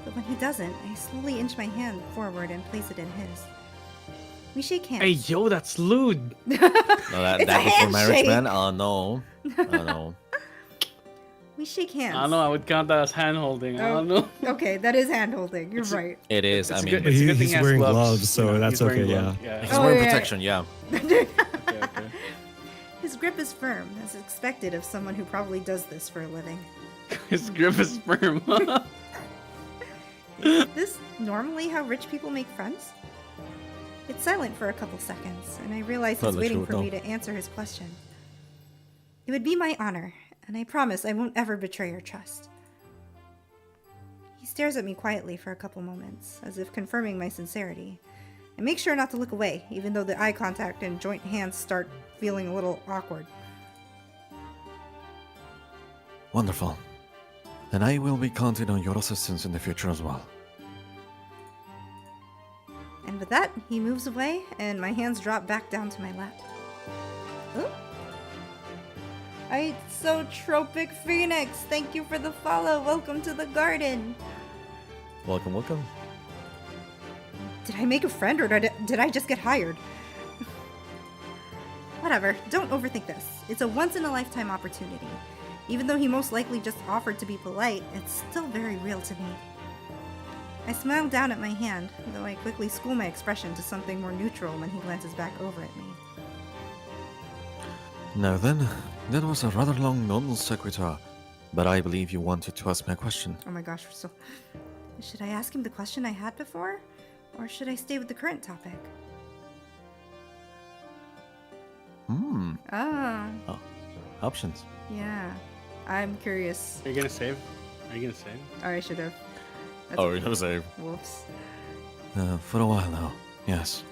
But when he doesn't, I slowly inch my hand forward and place it in his. We shake hands. Hey, yo, that's lewd. No, It's that a before marriage, handshake. man? Oh, no. Oh, no. We shake hands. I don't know. I would count that as hand holding. I don't know. Okay, that is hand holding. You're right. It is, I It's mean... good. It's a good thing He's he has wearing gloves, gloves, so you know, that's he's wearing okay, gloves. He's Oh, wearing yeah. protection, yeah. Okay. His grip is firm, as expected of someone who probably does this for a living. His grip is firm. Is this normally how rich people make friends? It's silent for a couple seconds, and I realize he's Totally waiting true, for though. me to answer his question. It would be my honor, and I promise I won't ever betray your trust. He stares at me quietly for a couple moments, as if confirming my sincerity. I make sure not to look away, even though the eye contact and joint hands start feeling a little awkward. Wonderful. And I will be counting on your assistance in the future as well. And with that, he moves away, and my hands drop back down to my lap. Ooh. Isotropic Phoenix, thank you for the follow. Welcome to the garden. Welcome, welcome. Did I make a friend, or did I just get hired? Whatever, don't overthink this. It's a once-in-a-lifetime opportunity. Even though he most likely just offered to be polite, it's still very real to me. I smile down at my hand, though I quickly school my expression to something more neutral when he glances back over at me. Now then, that was a rather long non sequitur, but I believe you wanted to ask me a question. Oh my gosh, we're so... Should I ask him the question I had before? Or should I stay with the current topic? Ah, Options. yeah. I'm curious. Are you gonna save? Are you gonna save? Oh, I should have. That's Oh, you have a save. Whoops. For a while now, yes.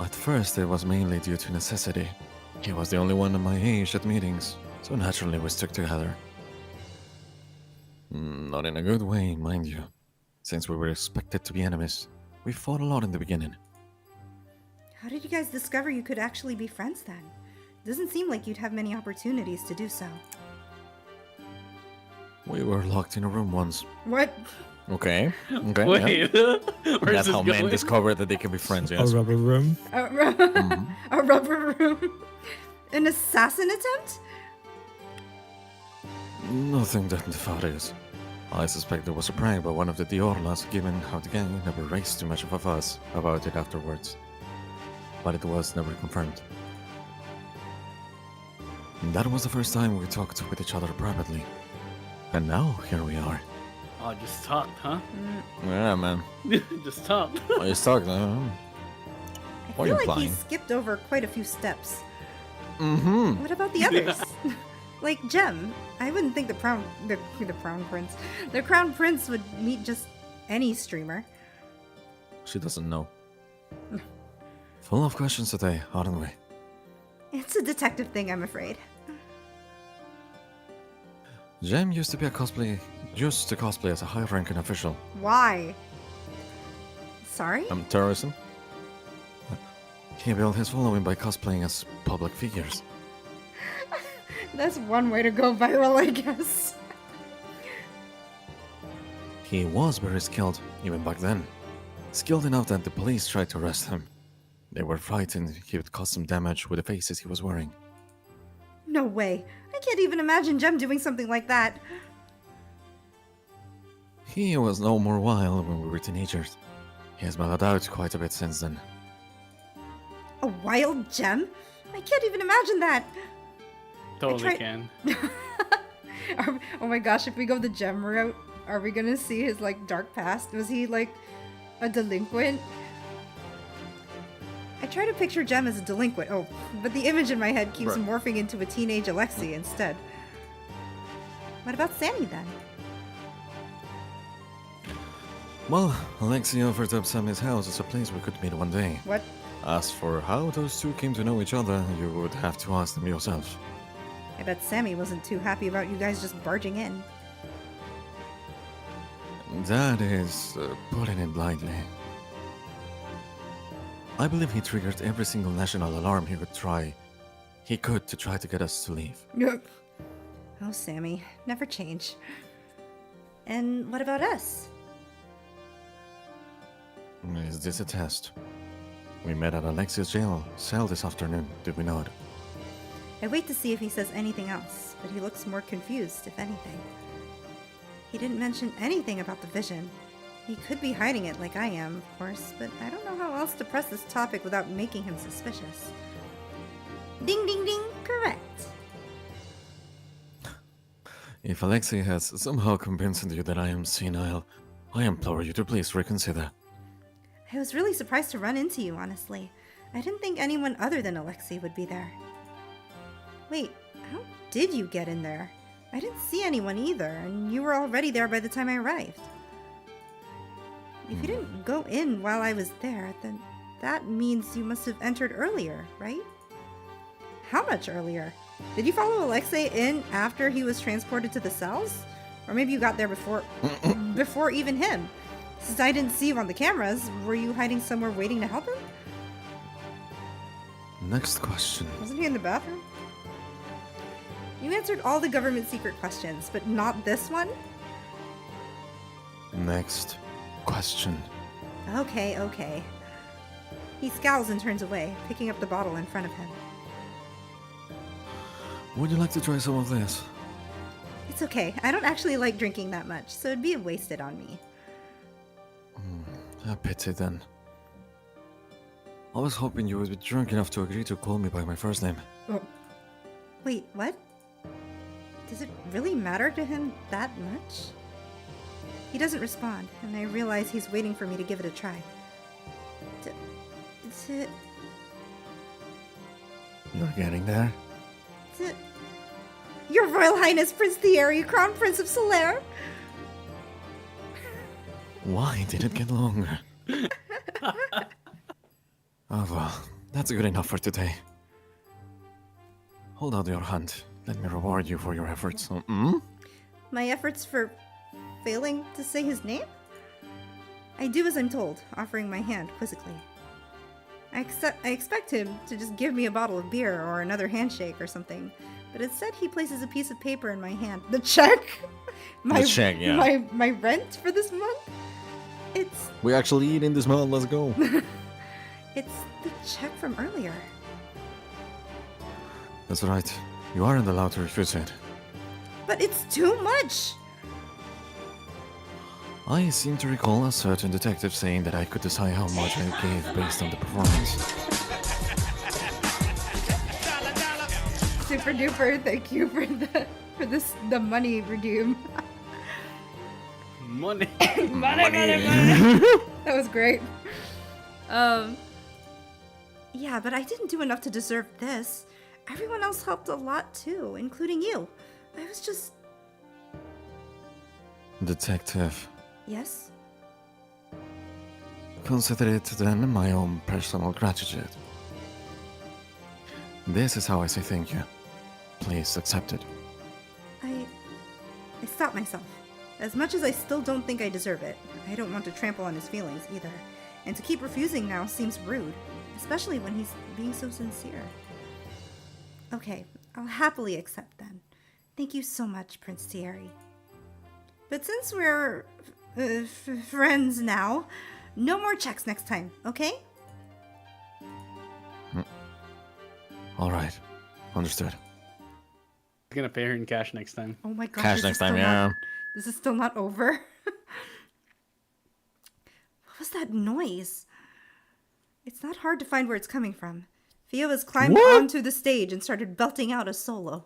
At first, it was mainly due to necessity. He was the only one of my age at meetings, so naturally we stuck together. Not in a good way, mind you. Since we were expected to be enemies, we fought a lot in the beginning. How did you guys discover you could actually be friends then? Doesn't seem like you'd have many opportunities to do so. We were locked in a room once. What? Okay. Okay. Wait, Yeah. where's That's this how men going? discover that they can be friends, A yes. rubber room? A rubber room? An assassin attempt? Nothing that nefarious. I suspect there was a prank by one of the Diorlas, given how the gang never raised too much of a fuss about it afterwards. But it was never confirmed. And that was the first time we talked with each other privately. And now, here we are. Oh, just talked, huh? Yeah, man. Just talked. Oh, you talking? I What are feel you like implying? he skipped over quite a few steps. Mm-hmm. What about the others? Like Jem. I wouldn't think the crown prince would meet just any streamer. She doesn't know. Full of questions today, aren't we? It's a detective thing, I'm afraid. Jem used to cosplay as a high-ranking official. Why? Sorry? Terrorism? He built his following by cosplaying as public figures. That's one way to go viral, I guess. He was very skilled, even back then. Skilled enough that the police tried to arrest him. They were frightened he would cause some damage with the faces he was wearing. No way. I can't even imagine Jem doing something like that. He was no more wild when we were teenagers. He has mellowed out quite a bit since then. A wild Jem? I can't even imagine that. Totally tried- can. Oh my gosh, if we go the Jem route, are we gonna see his, like, dark past? Was he, like, a delinquent? I try to picture Jem as a delinquent, but the image in my head keeps Right. morphing into a teenage Alexei instead. What about Sami, then? Well, Alexei offered up Sami's house as a place we could meet one day. What? As for how those two came to know each other, you would have to ask them yourself. I bet Sami wasn't too happy about you guys just barging in. That is putting it lightly. I believe he triggered every single national alarm he could to try to get us to leave. Oh, Sami, never change. And what about us? Is this a test? We met at Alexei's cell this afternoon, did we not? I wait to see if he says anything else, but he looks more confused, if anything. He didn't mention anything about the vision. He could be hiding it like I am, of course, but I don't know how else to press this topic without making him suspicious. Ding ding ding, correct. If Alexei has somehow convinced you that I am senile, I implore you to please reconsider. I was really surprised to run into you, honestly. I didn't think anyone other than Alexei would be there. Wait, how did you get in there? I didn't see anyone either, and you were already there by the time I arrived. If you didn't go in while I was there, then that means you must have entered earlier, right? How much earlier? Did you follow Alexei in after he was transported to the cells? Or maybe you got there before even him? Since I didn't see you on the cameras, were you hiding somewhere waiting to help him? Next question. Wasn't he in the bathroom? You answered all the government secret questions, but not this one? Next question. Okay. He scowls and turns away, picking up the bottle in front of him. Would you like to try some of this? It's okay. I don't actually like drinking that much, so it'd be wasted on me. A pity then. I was hoping you would be drunk enough to agree to call me by my first name. Oh. Wait, what? Does it really matter to him that much? He doesn't respond, and I realize he's waiting for me to give it a try. You're getting there? Your Royal Highness Prince Thierry, Crown Prince of Solaire! Why did it get longer? Oh well, that's good enough for today. Hold out your hand. Let me reward you for your efforts. My efforts for failing to say his name? I do as I'm told, offering my hand quizzically. I expect him to just give me a bottle of beer or another handshake or something, but instead he places a piece of paper in my hand. The check? The check, yeah. My rent for this month? We actually eat in this month, let's go. It's the check from earlier. That's right. You aren't allowed to refuse it. But it's too much! I seem to recall a certain detective saying that I could decide how much I gave based on the performance. Super duper, thank you for the money redeem. Money. That was great. Yeah, but I didn't do enough to deserve this. Everyone else helped a lot too, including you. I was just... Detective. Yes? Consider it then my own personal gratitude. This is how I say thank you. Please accept it. I stopped myself. As much as I still don't think I deserve it, I don't want to trample on his feelings either. And to keep refusing now seems rude, especially when he's being so sincere. Okay, I'll happily accept then. Thank you so much, Prince Thierry. But since we're friends now, no more checks next time, okay? Alright. Understood. Gonna pay her in cash next time. Oh my gosh. Cash next time, yeah. This is still not over. What was that noise? It's not hard to find where it's coming from. Fia has climbed onto the stage and started belting out a solo.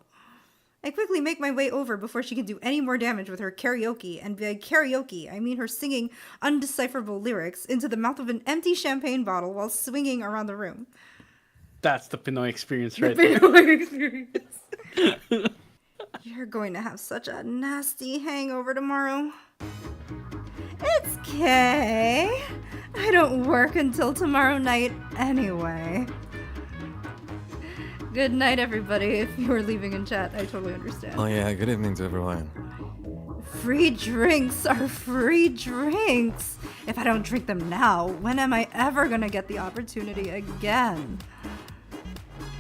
I quickly make my way over before she can do any more damage with her karaoke, and by karaoke, I mean her singing undecipherable lyrics into the mouth of an empty champagne bottle while swinging around the room. That's the Pinoy experience right there. Pinoy experience. You're going to have such a nasty hangover tomorrow. It's okay. I don't work until tomorrow night anyway. Good night, everybody. If you were leaving in chat, I totally understand. Oh yeah, good evening to everyone. Free drinks are free drinks. If I don't drink them now, when am I ever gonna get the opportunity again?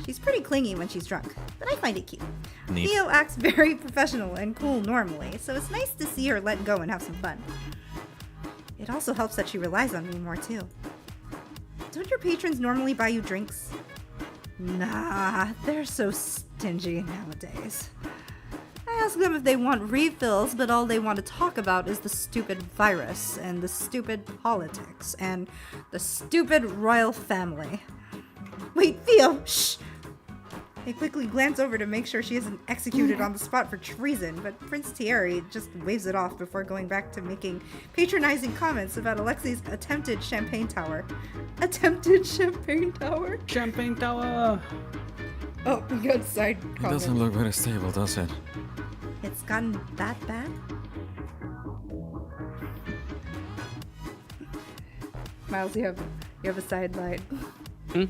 She's pretty clingy when she's drunk, but I find it cute. Neat. Theo acts very professional and cool normally, so it's nice to see her let go and have some fun. It also helps that she relies on me more too. Don't your patrons normally buy you drinks? Nah, they're so stingy nowadays. I ask them if they want refills, but all they want to talk about is the stupid virus, and the stupid politics, and the stupid royal family. Wait, Theo! Shh! I quickly glance over to make sure she isn't executed on the spot for treason, but Prince Thierry just waves it off before going back to making patronizing comments about Alexei's attempted champagne tower. Attempted champagne tower? Champagne tower. Oh, we got side It comment. doesn't look very stable, does it? It's gotten that bad? Miles, you have a sideline. You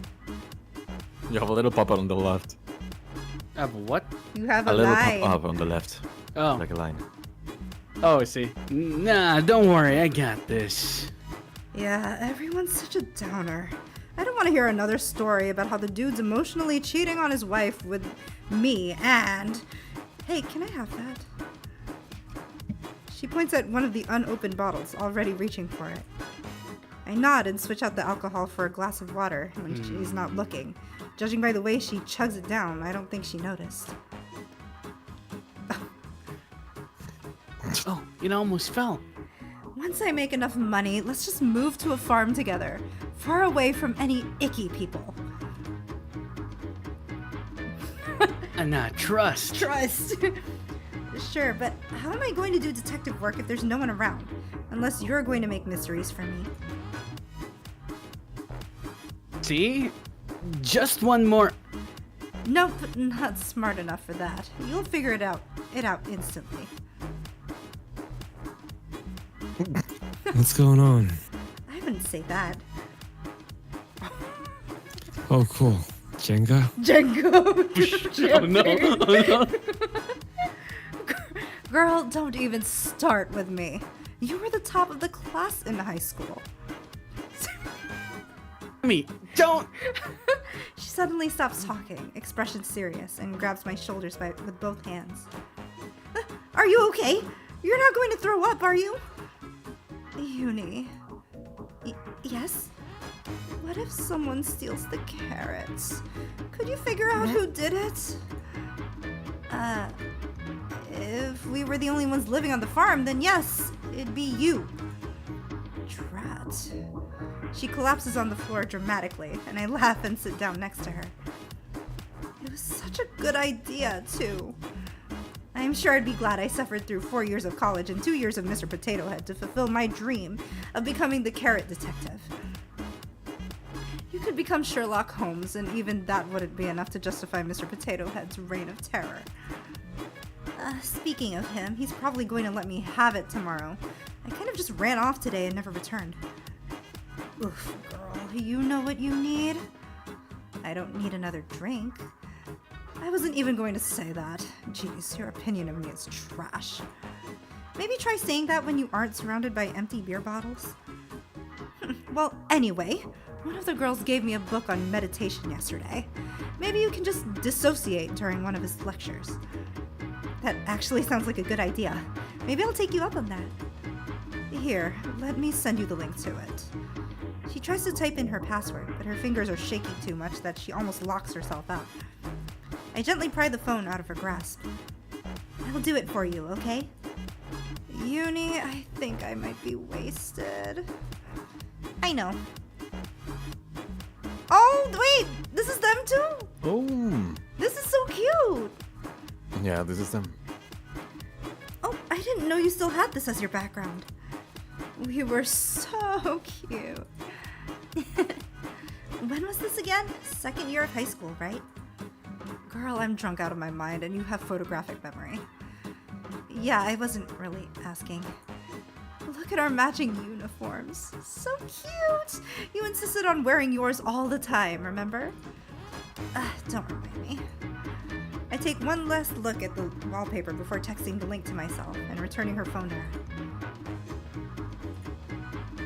have a little pop-up on the left. Of what? You have A a little line. pop-up on the left. Oh. Like a line. Oh, I see. Nah, don't worry, I got this. Yeah, everyone's such a downer. I don't want to hear another story about how the dude's emotionally cheating on his wife with me and... Hey, can I have that? She points at one of the unopened bottles, already reaching for it. I nod and switch out the alcohol for a glass of water when she's not looking. Judging by the way she chugs it down, I don't think she noticed. Oh, it almost fell. Once I make enough money, let's just move to a farm together, far away from any icky people. And not trust. Trust. Sure, but how am I going to do detective work if there's no one around? Unless you're going to make mysteries for me. See? Just one more. Nope, not smart enough for that. You'll figure it out instantly. What's going on? I wouldn't say that. Oh, cool. Jenga? Django. Oh no. Oh no. Girl, don't even start with me. You were the top of the class in high school. Me, don't. She suddenly stops talking, expression serious, and grabs my shoulders with both hands. Are you okay? You're not going to throw up, are you? Uni. Yes? What if someone steals the carrots? Could you figure out who did it? If we were the only ones living on the farm, then yes, it'd be you. Drat. She collapses on the floor dramatically, and I laugh and sit down next to her. It was such a good idea, too. I am sure I'd be glad I suffered through 4 years of college and 2 years of Mr. Potato Head to fulfill my dream of becoming the carrot detective. You could become Sherlock Holmes, and even that wouldn't be enough to justify Mr. Potato Head's reign of terror. Speaking of him, he's probably going to let me have it tomorrow. I kind of just ran off today and never returned. Oof, girl, you know what you need? I don't need another drink. I wasn't even going to say that. Jeez, your opinion of me is trash. Maybe try saying that when you aren't surrounded by empty beer bottles. Well, anyway, one of the girls gave me a book on meditation yesterday. Maybe you can just dissociate during one of his lectures. That actually sounds like a good idea. Maybe I'll take you up on that. Here, let me send you the link to it. She tries to type in her password, but her fingers are shaking too much that she almost locks herself out. I gently pry the phone out of her grasp. I will do it for you, okay? Uni, I think I might be wasted. I know. Oh, wait! This is them too? Oh. This is so cute! Yeah, this is them. Oh, I didn't know you still had this as your background. We were so cute. When was this again? Second year of high school, right? Girl, I'm drunk out of my mind and you have photographic memory. Yeah, I wasn't really asking. Look at our matching uniforms. So cute! You insisted on wearing yours all the time, remember? Don't remind me. I take one last look at the wallpaper before texting the link to myself and returning her phone to her.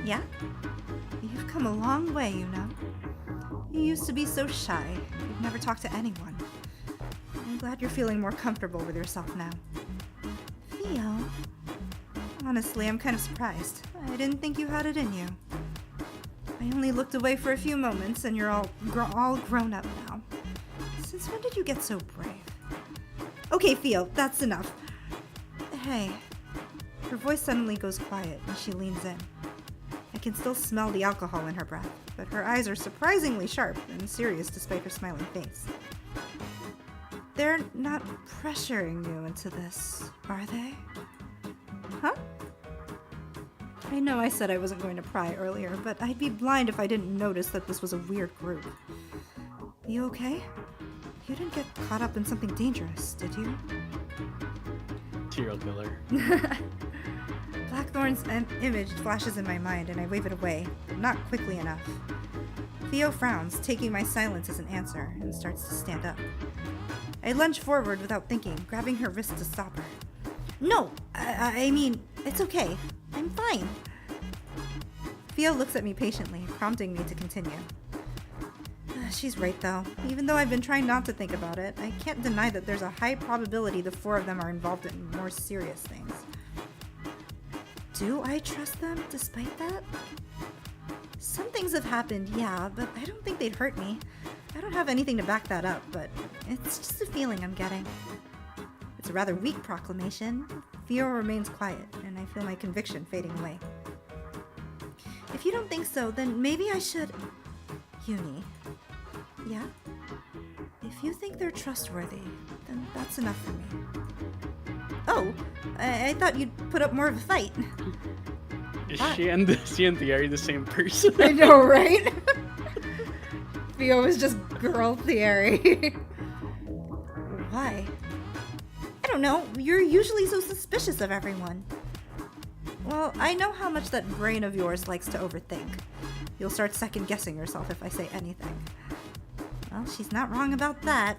Yeah? You've come a long way, you know. You used to be so shy. You'd never talk to anyone. I'm glad you're feeling more comfortable with yourself now. Theo? Honestly, I'm kind of surprised. I didn't think you had it in you. I only looked away for a few moments and you're all grown up now. Since when did you get so brave? Okay, Theo, that's enough. Hey. Her voice suddenly goes quiet and she leans in. I can still smell the alcohol in her breath, but her eyes are surprisingly sharp and serious despite her smiling face. They're not pressuring you into this, are they? Huh? I know I said I wasn't going to pry earlier, but I'd be blind if I didn't notice that this was a weird group. You okay? You didn't get caught up in something dangerous, did you? Serial killer. Blackthorn's image flashes in my mind and I wave it away, but not quickly enough. Theo frowns, taking my silence as an answer, and starts to stand up. I lunge forward without thinking, grabbing her wrist to stop her. No! I mean, it's okay. I'm fine. Theo looks at me patiently, prompting me to continue. She's right, though. Even though I've been trying not to think about it, I can't deny that there's a high probability the four of them are involved in more serious things. Do I trust them despite that? Some things have happened, yeah, but I don't think they'd hurt me. I don't have anything to back that up, but it's just a feeling I'm getting. It's a rather weak proclamation. Theo remains quiet, and I feel my conviction fading away. If you don't think so, then maybe I should... Uni. Yeah? If you think they're trustworthy, then that's enough for me. Oh, I thought you'd put up more of a fight. Is she and Thierry the same person? I know, right? Theo was just girl Thierry. Why? I don't know. You're usually so suspicious of everyone. Well, I know how much that brain of yours likes to overthink. You'll start second-guessing yourself if I say anything. Well, she's not wrong about that.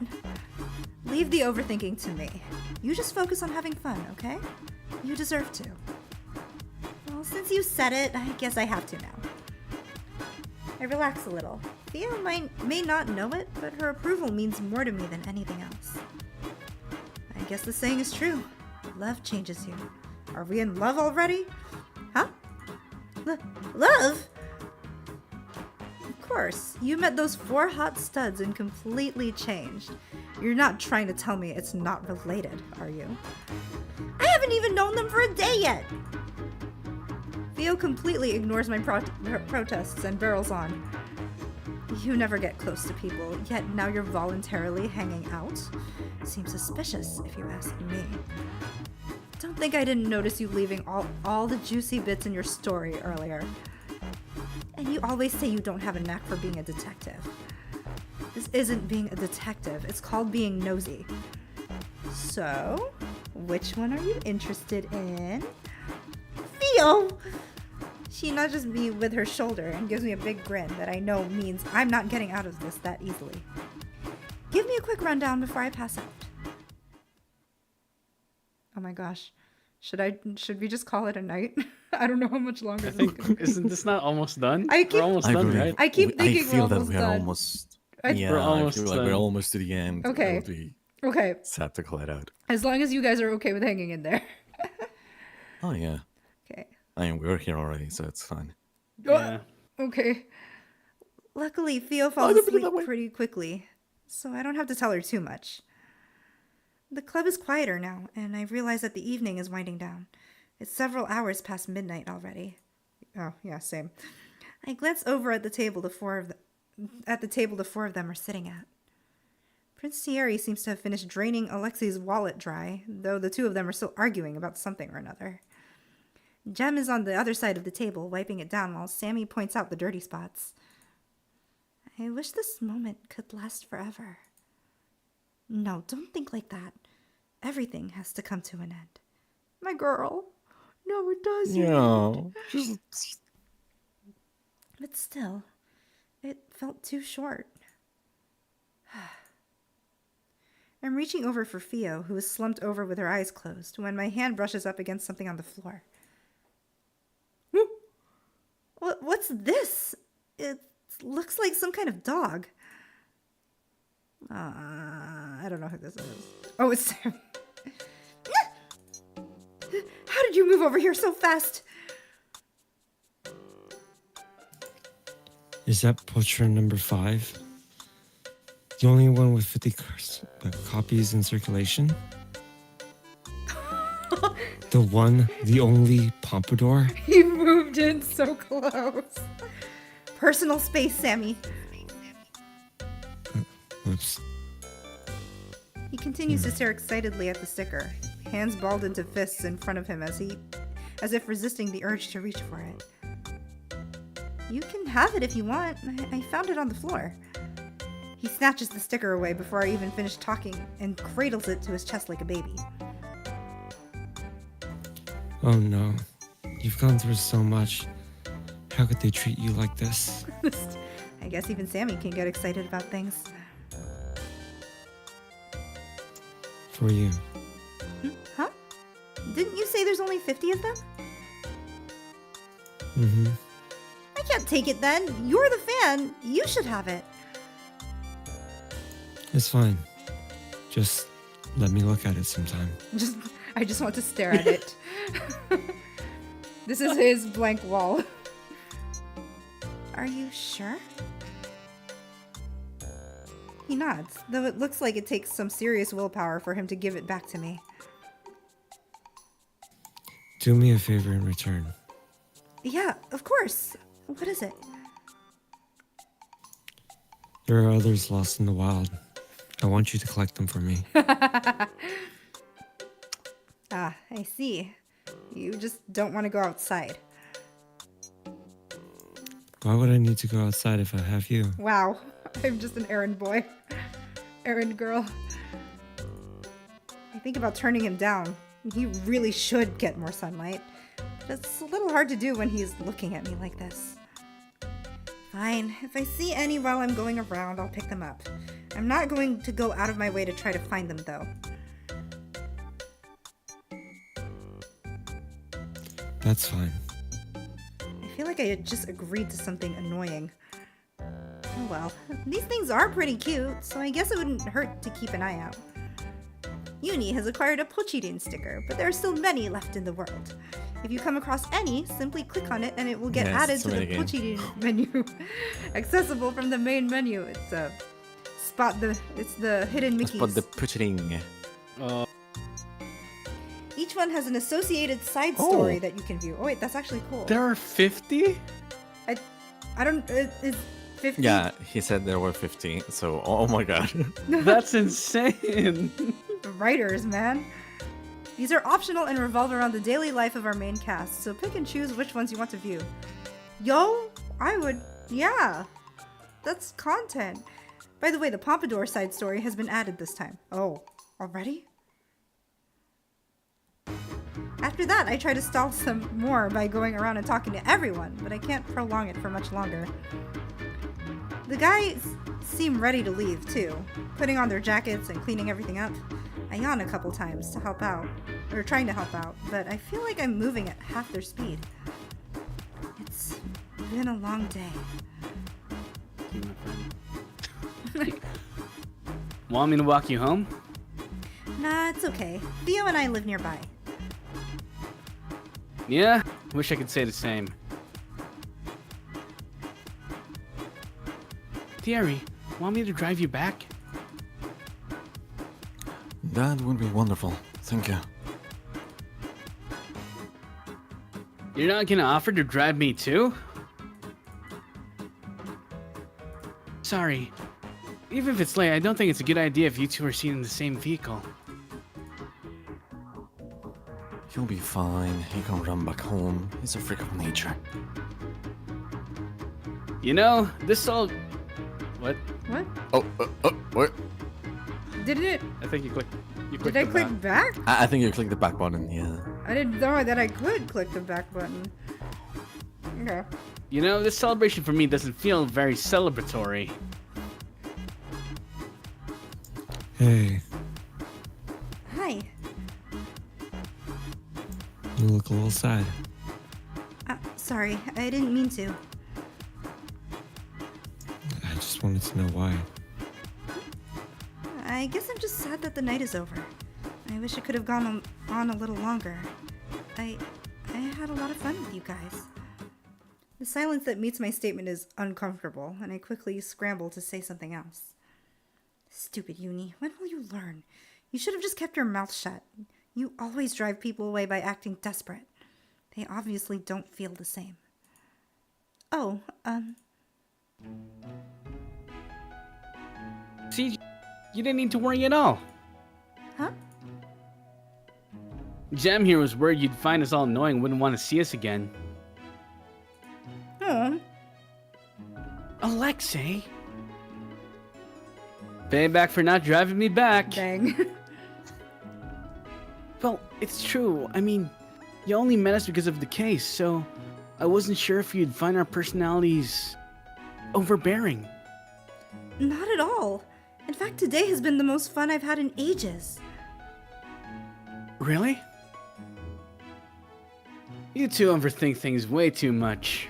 Leave the overthinking to me. You just focus on having fun, okay? You deserve to. Well, since you said it, I guess I have to now. I relax a little. Theo may not know it, but her approval means more to me than anything else. I guess the saying is true. Love changes you. Are we in love already? Huh? Love? Of course. You met those 4 hot studs and completely changed. You're not trying to tell me it's not related, are you? I haven't even known them for a day yet! Theo completely ignores my protests and barrels on. You never get close to people, yet now you're voluntarily hanging out? Seems suspicious, if you ask me. Don't think I didn't notice you leaving all the juicy bits in your story earlier. And you always say you don't have a knack for being a detective. This isn't being a detective, it's called being nosy. So, which one are you interested in? Theo! She nudges me with her shoulder and gives me a big grin that I know means I'm not getting out of this that easily. Give me a quick rundown before I pass out. Oh my gosh. Should we just call it a night? I don't know how much longer I this is think, gonna be. isn't this not almost done? I keep- We're almost done, right? I keep thinking I feel we're that almost we are done. almost. I- We're I almost feel like we're done. almost to the end. Okay. It would be Okay, sad to call it out. as long as you guys are okay with hanging in there. Oh yeah. Okay. I mean, we're here already, so it's fine. Yeah. Okay. Luckily, Theo falls don't put it asleep that way. pretty quickly, so I don't have to tell her too much. The club is quieter now, and I realize that the evening is winding down. It's several hours past midnight already. Oh, yeah, same. I glance over at the table the four of them are sitting at. Prince Thierry seems to have finished draining Alexei's wallet dry, though the two of them are still arguing about something or another. Jem is on the other side of the table, wiping it down while Sami points out the dirty spots. I wish this moment could last forever. No, don't think like that. Everything has to come to an end. My girl. No, it doesn't. Yeah. But still, it felt too short. I'm reaching over for Theo, who is slumped over with her eyes closed, when my hand brushes up against something on the floor. What's this? It looks like some kind of dog. I don't know who this is. Oh, it's Sam. How did you move over here so fast? Is that portrait number 5? The only one with 50 copies in circulation? The one, the only pompadour? He moved in so close. Personal space, Sami. Whoops. He continues to stare excitedly at the sticker, hands balled into fists in front of him as if resisting the urge to reach for it. You can have it if you want. I found it on the floor. He snatches the sticker away before I even finish talking and cradles it to his chest like a baby. Oh no. You've gone through so much. How could they treat you like this? I guess even Sami can get excited about things. For you. Huh? Didn't you say there's only 50 of them? Mm-hmm. I can't take it then. You're the fan. You should have it. It's fine. Just let me look at it sometime. I just want to stare at it. This is his blank wall. Are you sure? He nods, though it looks like it takes some serious willpower for him to give it back to me. Do me a favor in return. Yeah, of course. What is it? There are others lost in the wild. I want you to collect them for me. Ah, I see. You just don't want to go outside. Why would I need to go outside if I have you? Wow, I'm just an errand boy. Errand girl. I think about turning him down. He really should get more sunlight. But it's a little hard to do when he's looking at me like this. Fine, if I see any while I'm going around, I'll pick them up. I'm not going to go out of my way to try to find them, though. That's fine. I feel like I had just agreed to something annoying. Oh well, these things are pretty cute, so I guess it wouldn't hurt to keep an eye out. Uni has acquired a Pochidin sticker, but there are still many left in the world. If you come across any, simply click on it and it will get Yes, added to the it's a Pochidin menu. Accessible from the main menu. It's the hidden Mickeys. But the puttering. Each one has an associated side story that you can view. Oh wait, that's actually cool. There are 50? I don't, is 50? Yeah, he said there were 50. So, oh my god. That's insane. Writers, man. These are optional and revolve around the daily life of our main cast, so pick and choose which ones you want to view. Yo, I would, yeah. That's content. By the way, the Pompadour side story has been added this time. Oh, already? After that, I try to stall some more by going around and talking to everyone, but I can't prolong it for much longer. The guys seem ready to leave, too, putting on their jackets and cleaning everything up. I yawn a couple times to help out, or trying to help out, but I feel like I'm moving at half their speed. It's been a long day. Want me to walk you home? Nah, it's okay. Theo and I live nearby. Yeah, wish I could say the same. Thierry, want me to drive you back? That would be wonderful. Thank you. You're not gonna offer to drive me too? Sorry. Even if it's late, I don't think it's a good idea if you two are seen in the same vehicle. He'll be fine. He can run back home. He's a freak of nature. You know, this all... What? What? What? Did it? I think you clicked Did I the click back. back? I think you clicked the back button, yeah. I didn't know that I could click the back button. Okay. You know, this celebration for me doesn't feel very celebratory. Hey, Hi. you look a little sad. Sorry, I didn't mean to. I just wanted to know why. I guess I'm just sad that the night is over. I wish it could have gone on a little longer. I had a lot of fun with you guys. The silence that meets my statement is uncomfortable, and I quickly scramble to say something else. Stupid Uni, when will you learn? You should have just kept your mouth shut. You always drive people away by acting desperate. They obviously don't feel the same. Oh, See, you didn't need to worry at all. huh? Jam here was worried you'd find us all annoying and wouldn't want to see us again. Oh, Alexei? Payback for not driving me back. dang. Well, it's true. I mean, You only met us because of the case, so I wasn't sure if you'd find our personalities overbearing. Not at all. In fact, today has been the most fun I've had in ages. Really? You two overthink things way too much.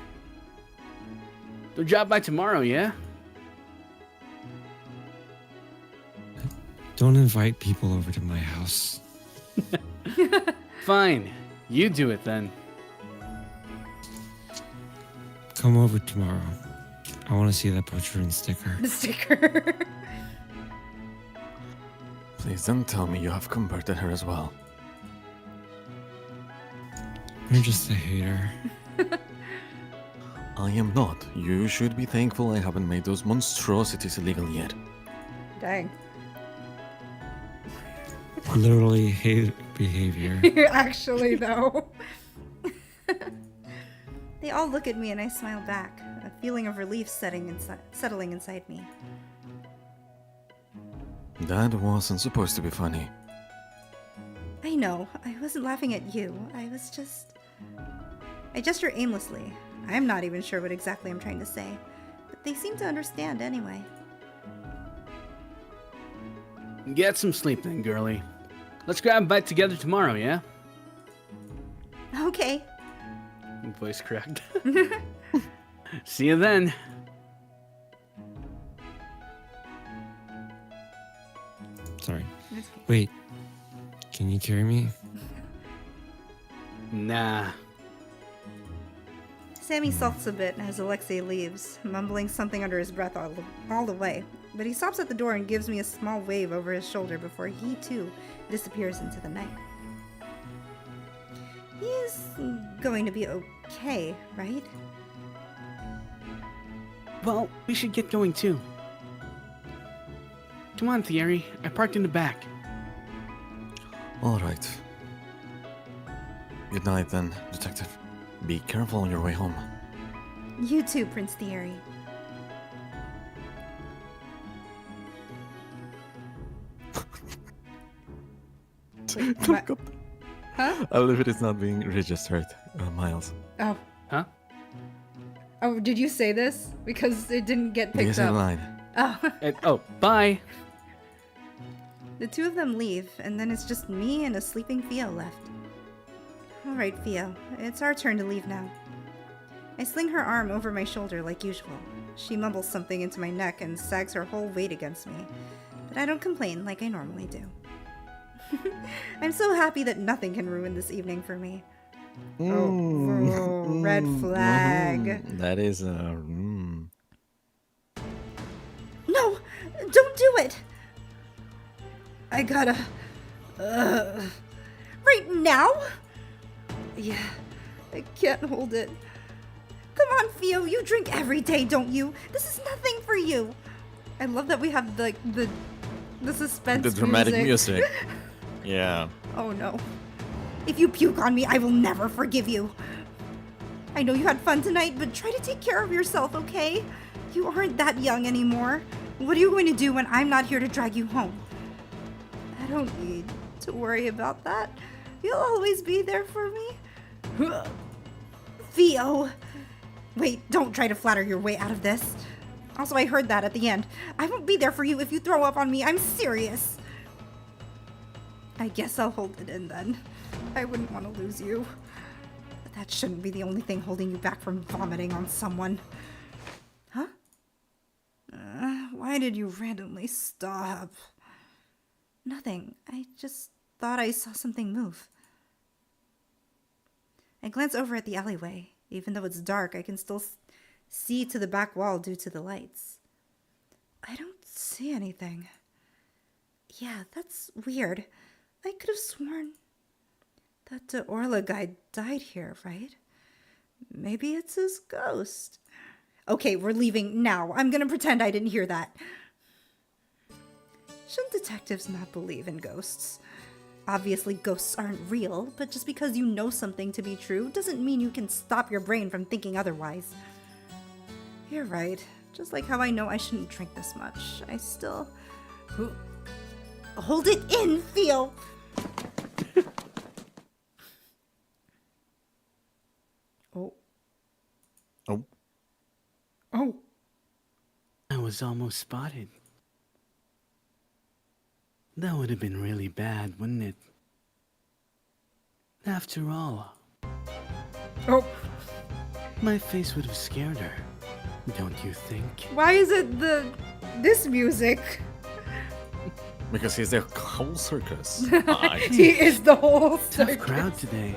They'll drop by tomorrow, yeah? Don't invite people over to my house. Fine. You do it then. Come over tomorrow. I want to see that butchering sticker. The sticker. Please don't tell me you have converted her as well. You're just a hater. I am not. You should be thankful I haven't made those monstrosities illegal yet. Dang. Literally hate behavior. Actually, though. They all look at me and I smile back, a feeling of relief settling inside me. That wasn't supposed to be funny. I know, I wasn't laughing at you. I gesture aimlessly. I'm not even sure what exactly I'm trying to say, but they seem to understand anyway. Get some sleep then, girlie. Let's grab a bite together tomorrow, yeah? Okay. Voice cracked. See you then. Sorry. Wait. Can you carry me? Nah. Sami sulks a bit as Alexei leaves, mumbling something under his breath all the way. But he stops at the door and gives me a small wave over his shoulder before he, too, disappears into the night. He is going to be okay, right? Well, we should get going too. Come on, Thierry. I parked in the back. Alright. Good night then, Detective. Be careful on your way home. You too, Prince Thierry. Wait, what? Huh? I believe it is not being registered, Miles. Oh. Huh? Oh, did you say this? Because it didn't get picked This is up. line. Oh. Bye. The two of them leave, and then it's just me and a sleeping Theo left. Alright, Theo. It's our turn to leave now. I sling her arm over my shoulder like usual. She mumbles something into my neck and sags her whole weight against me. But I don't complain like I normally do. I'm so happy that nothing can ruin this evening for me. Oh, red flag. That is No! Don't do it! I gotta... right now? Yeah, I can't hold it. Come on, Theo, you drink every day, don't you? This is nothing for you. I love that we have the suspense The dramatic music. Yeah. Oh no. If you puke on me, I will never forgive you. I know you had fun tonight, but try to take care of yourself, okay? You aren't that young anymore. What are you going to do when I'm not here to drag you home? I don't need to worry about that. You'll always be there for me. Theo! Wait, don't try to flatter your way out of this. Also, I heard that at the end. I won't be there for you if you throw up on me. I'm serious. I guess I'll hold it in then. I wouldn't want to lose you. But that shouldn't be the only thing holding you back from vomiting on someone. Huh? Why did you randomly stop? Nothing. I just thought I saw something move. I glance over at the alleyway. Even though it's dark, I can still see to the back wall due to the lights. I don't see anything. Yeah, that's weird. I could have sworn that the Orla guy died here, right? Maybe it's his ghost. Okay, we're leaving now. I'm gonna pretend I didn't hear that. Shouldn't detectives not believe in ghosts? Obviously, ghosts aren't real, but just because you know something to be true doesn't mean you can stop your brain from thinking otherwise. You're right. Just like how I know I shouldn't drink this much, I still... Hold it in, Theo! Oh. Oh. Oh. I was almost spotted. That would have been really bad, wouldn't it? After all, Oh. my face would have scared her, don't you think? Why is it this music? Because he's the whole circus. He is the whole Tough circus. crowd today.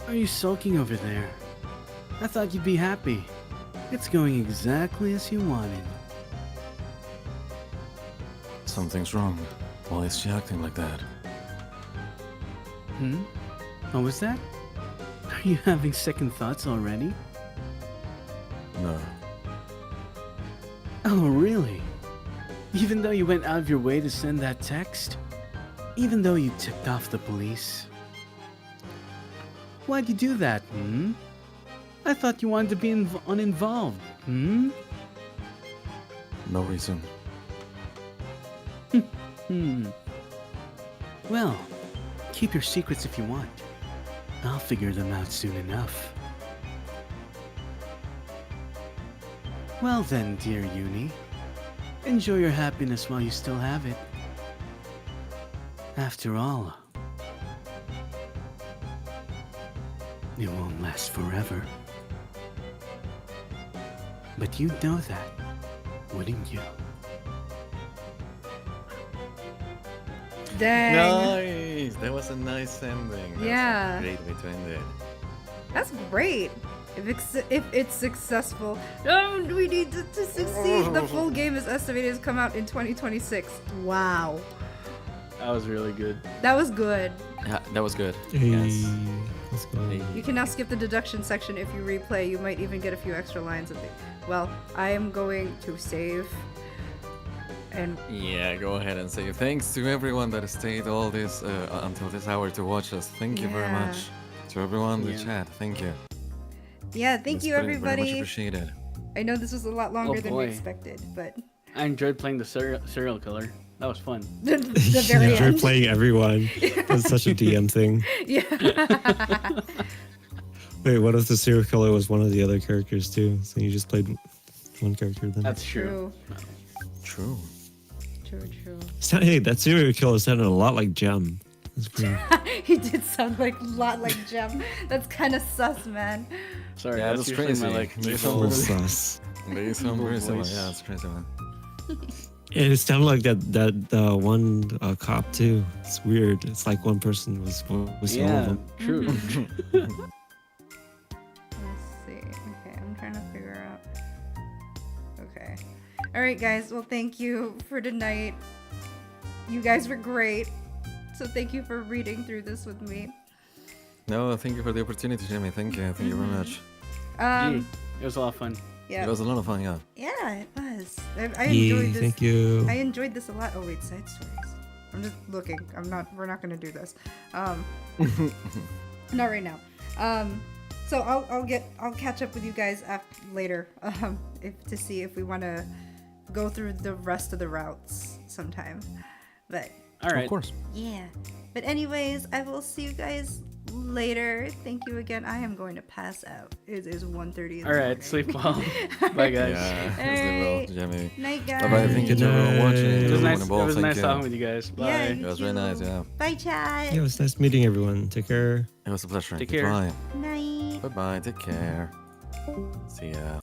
Are you sulking over there? I thought you'd be happy. It's going exactly as you wanted. Something's wrong. Why is she acting like that? Hmm? What was that? Are you having second thoughts already? No. Oh, really? Even though you went out of your way to send that text? Even though you tipped off the police? Why'd you do that, hmm? I thought you wanted to be uninvolved, hmm? No reason. Well, keep your secrets if you want. I'll figure them out soon enough. Well then, dear Uni. Enjoy your happiness while you still have it. After all, it won't last forever. But you'd know that, wouldn't you? Dang. Nice! That was a nice ending. That Yeah. was a great way to end it. That's great. If it's successful, we need to succeed. The full game is estimated to come out in 2026. Wow. That was really good. That was good. Yeah, that was good. Hey, Yes. let's go. You can now skip the deduction section if you replay. You might even get a few extra lines of it. Well, I am going to save. And Yeah, go ahead and say thanks to everyone that stayed all this until this hour to watch us. Thank you very Yeah. much. To everyone in the Yeah. chat, thank you. yeah, thank It's you very much everybody. appreciated. I know this was a lot longer Oh, than we boy. expected, but I enjoyed playing the serial killer. That was fun. the Yeah, very we're end. playing everyone. That's such a DM thing. Yeah. Wait, what if the serial killer was one of the other characters too? So you just played one character then? That's true. True. True. Hey, that serial killer sounded a lot like Gem. That's weird. He did sound like a lot like Gem. That's kind of sus, man. Sorry, Yeah, that's that's usually my crazy. like They Full sound sus. They sound very similar. voice. Yeah, it's crazy, man. Yeah, it sounded like that one cop too. It's weird. It's like one person was all of Yeah, them. true. Let's see. Okay, I'm trying to figure out. Okay. All right, guys. Well, thank you for tonight. You guys were great. So thank you for reading through this with me. No, thank you for the opportunity, Jimmy. Thank you. Thank you very much. Gee, it was a lot of fun. Yeah. It was a lot of fun, yeah. Yeah, it was. I Yay, enjoyed this. thank you. I enjoyed this a lot. Oh wait, side stories. I'm just looking. We're not gonna do this. Not right now. So I'll catch up with you guys later. To see if we want to go through the rest of the routes sometime. But All right. Of course. yeah. But anyways, I will see you guys later. Thank you again. I am going to pass out. It is 1:30 in the All right. morning. Sleep well. Bye, guys. Yeah, All as they will, right. Jimmy. Night, guys. Bye-bye. Thank you Good to everyone watching. night. It was everyone nice. It involved, was thank nice you. talking with you guys. Bye. Yeah, It was very nice, yeah. Bye, chat. Yeah, it was nice meeting everyone. Take care. It was a pleasure. Take care. Goodbye. Night. Bye-bye. Take care. See ya.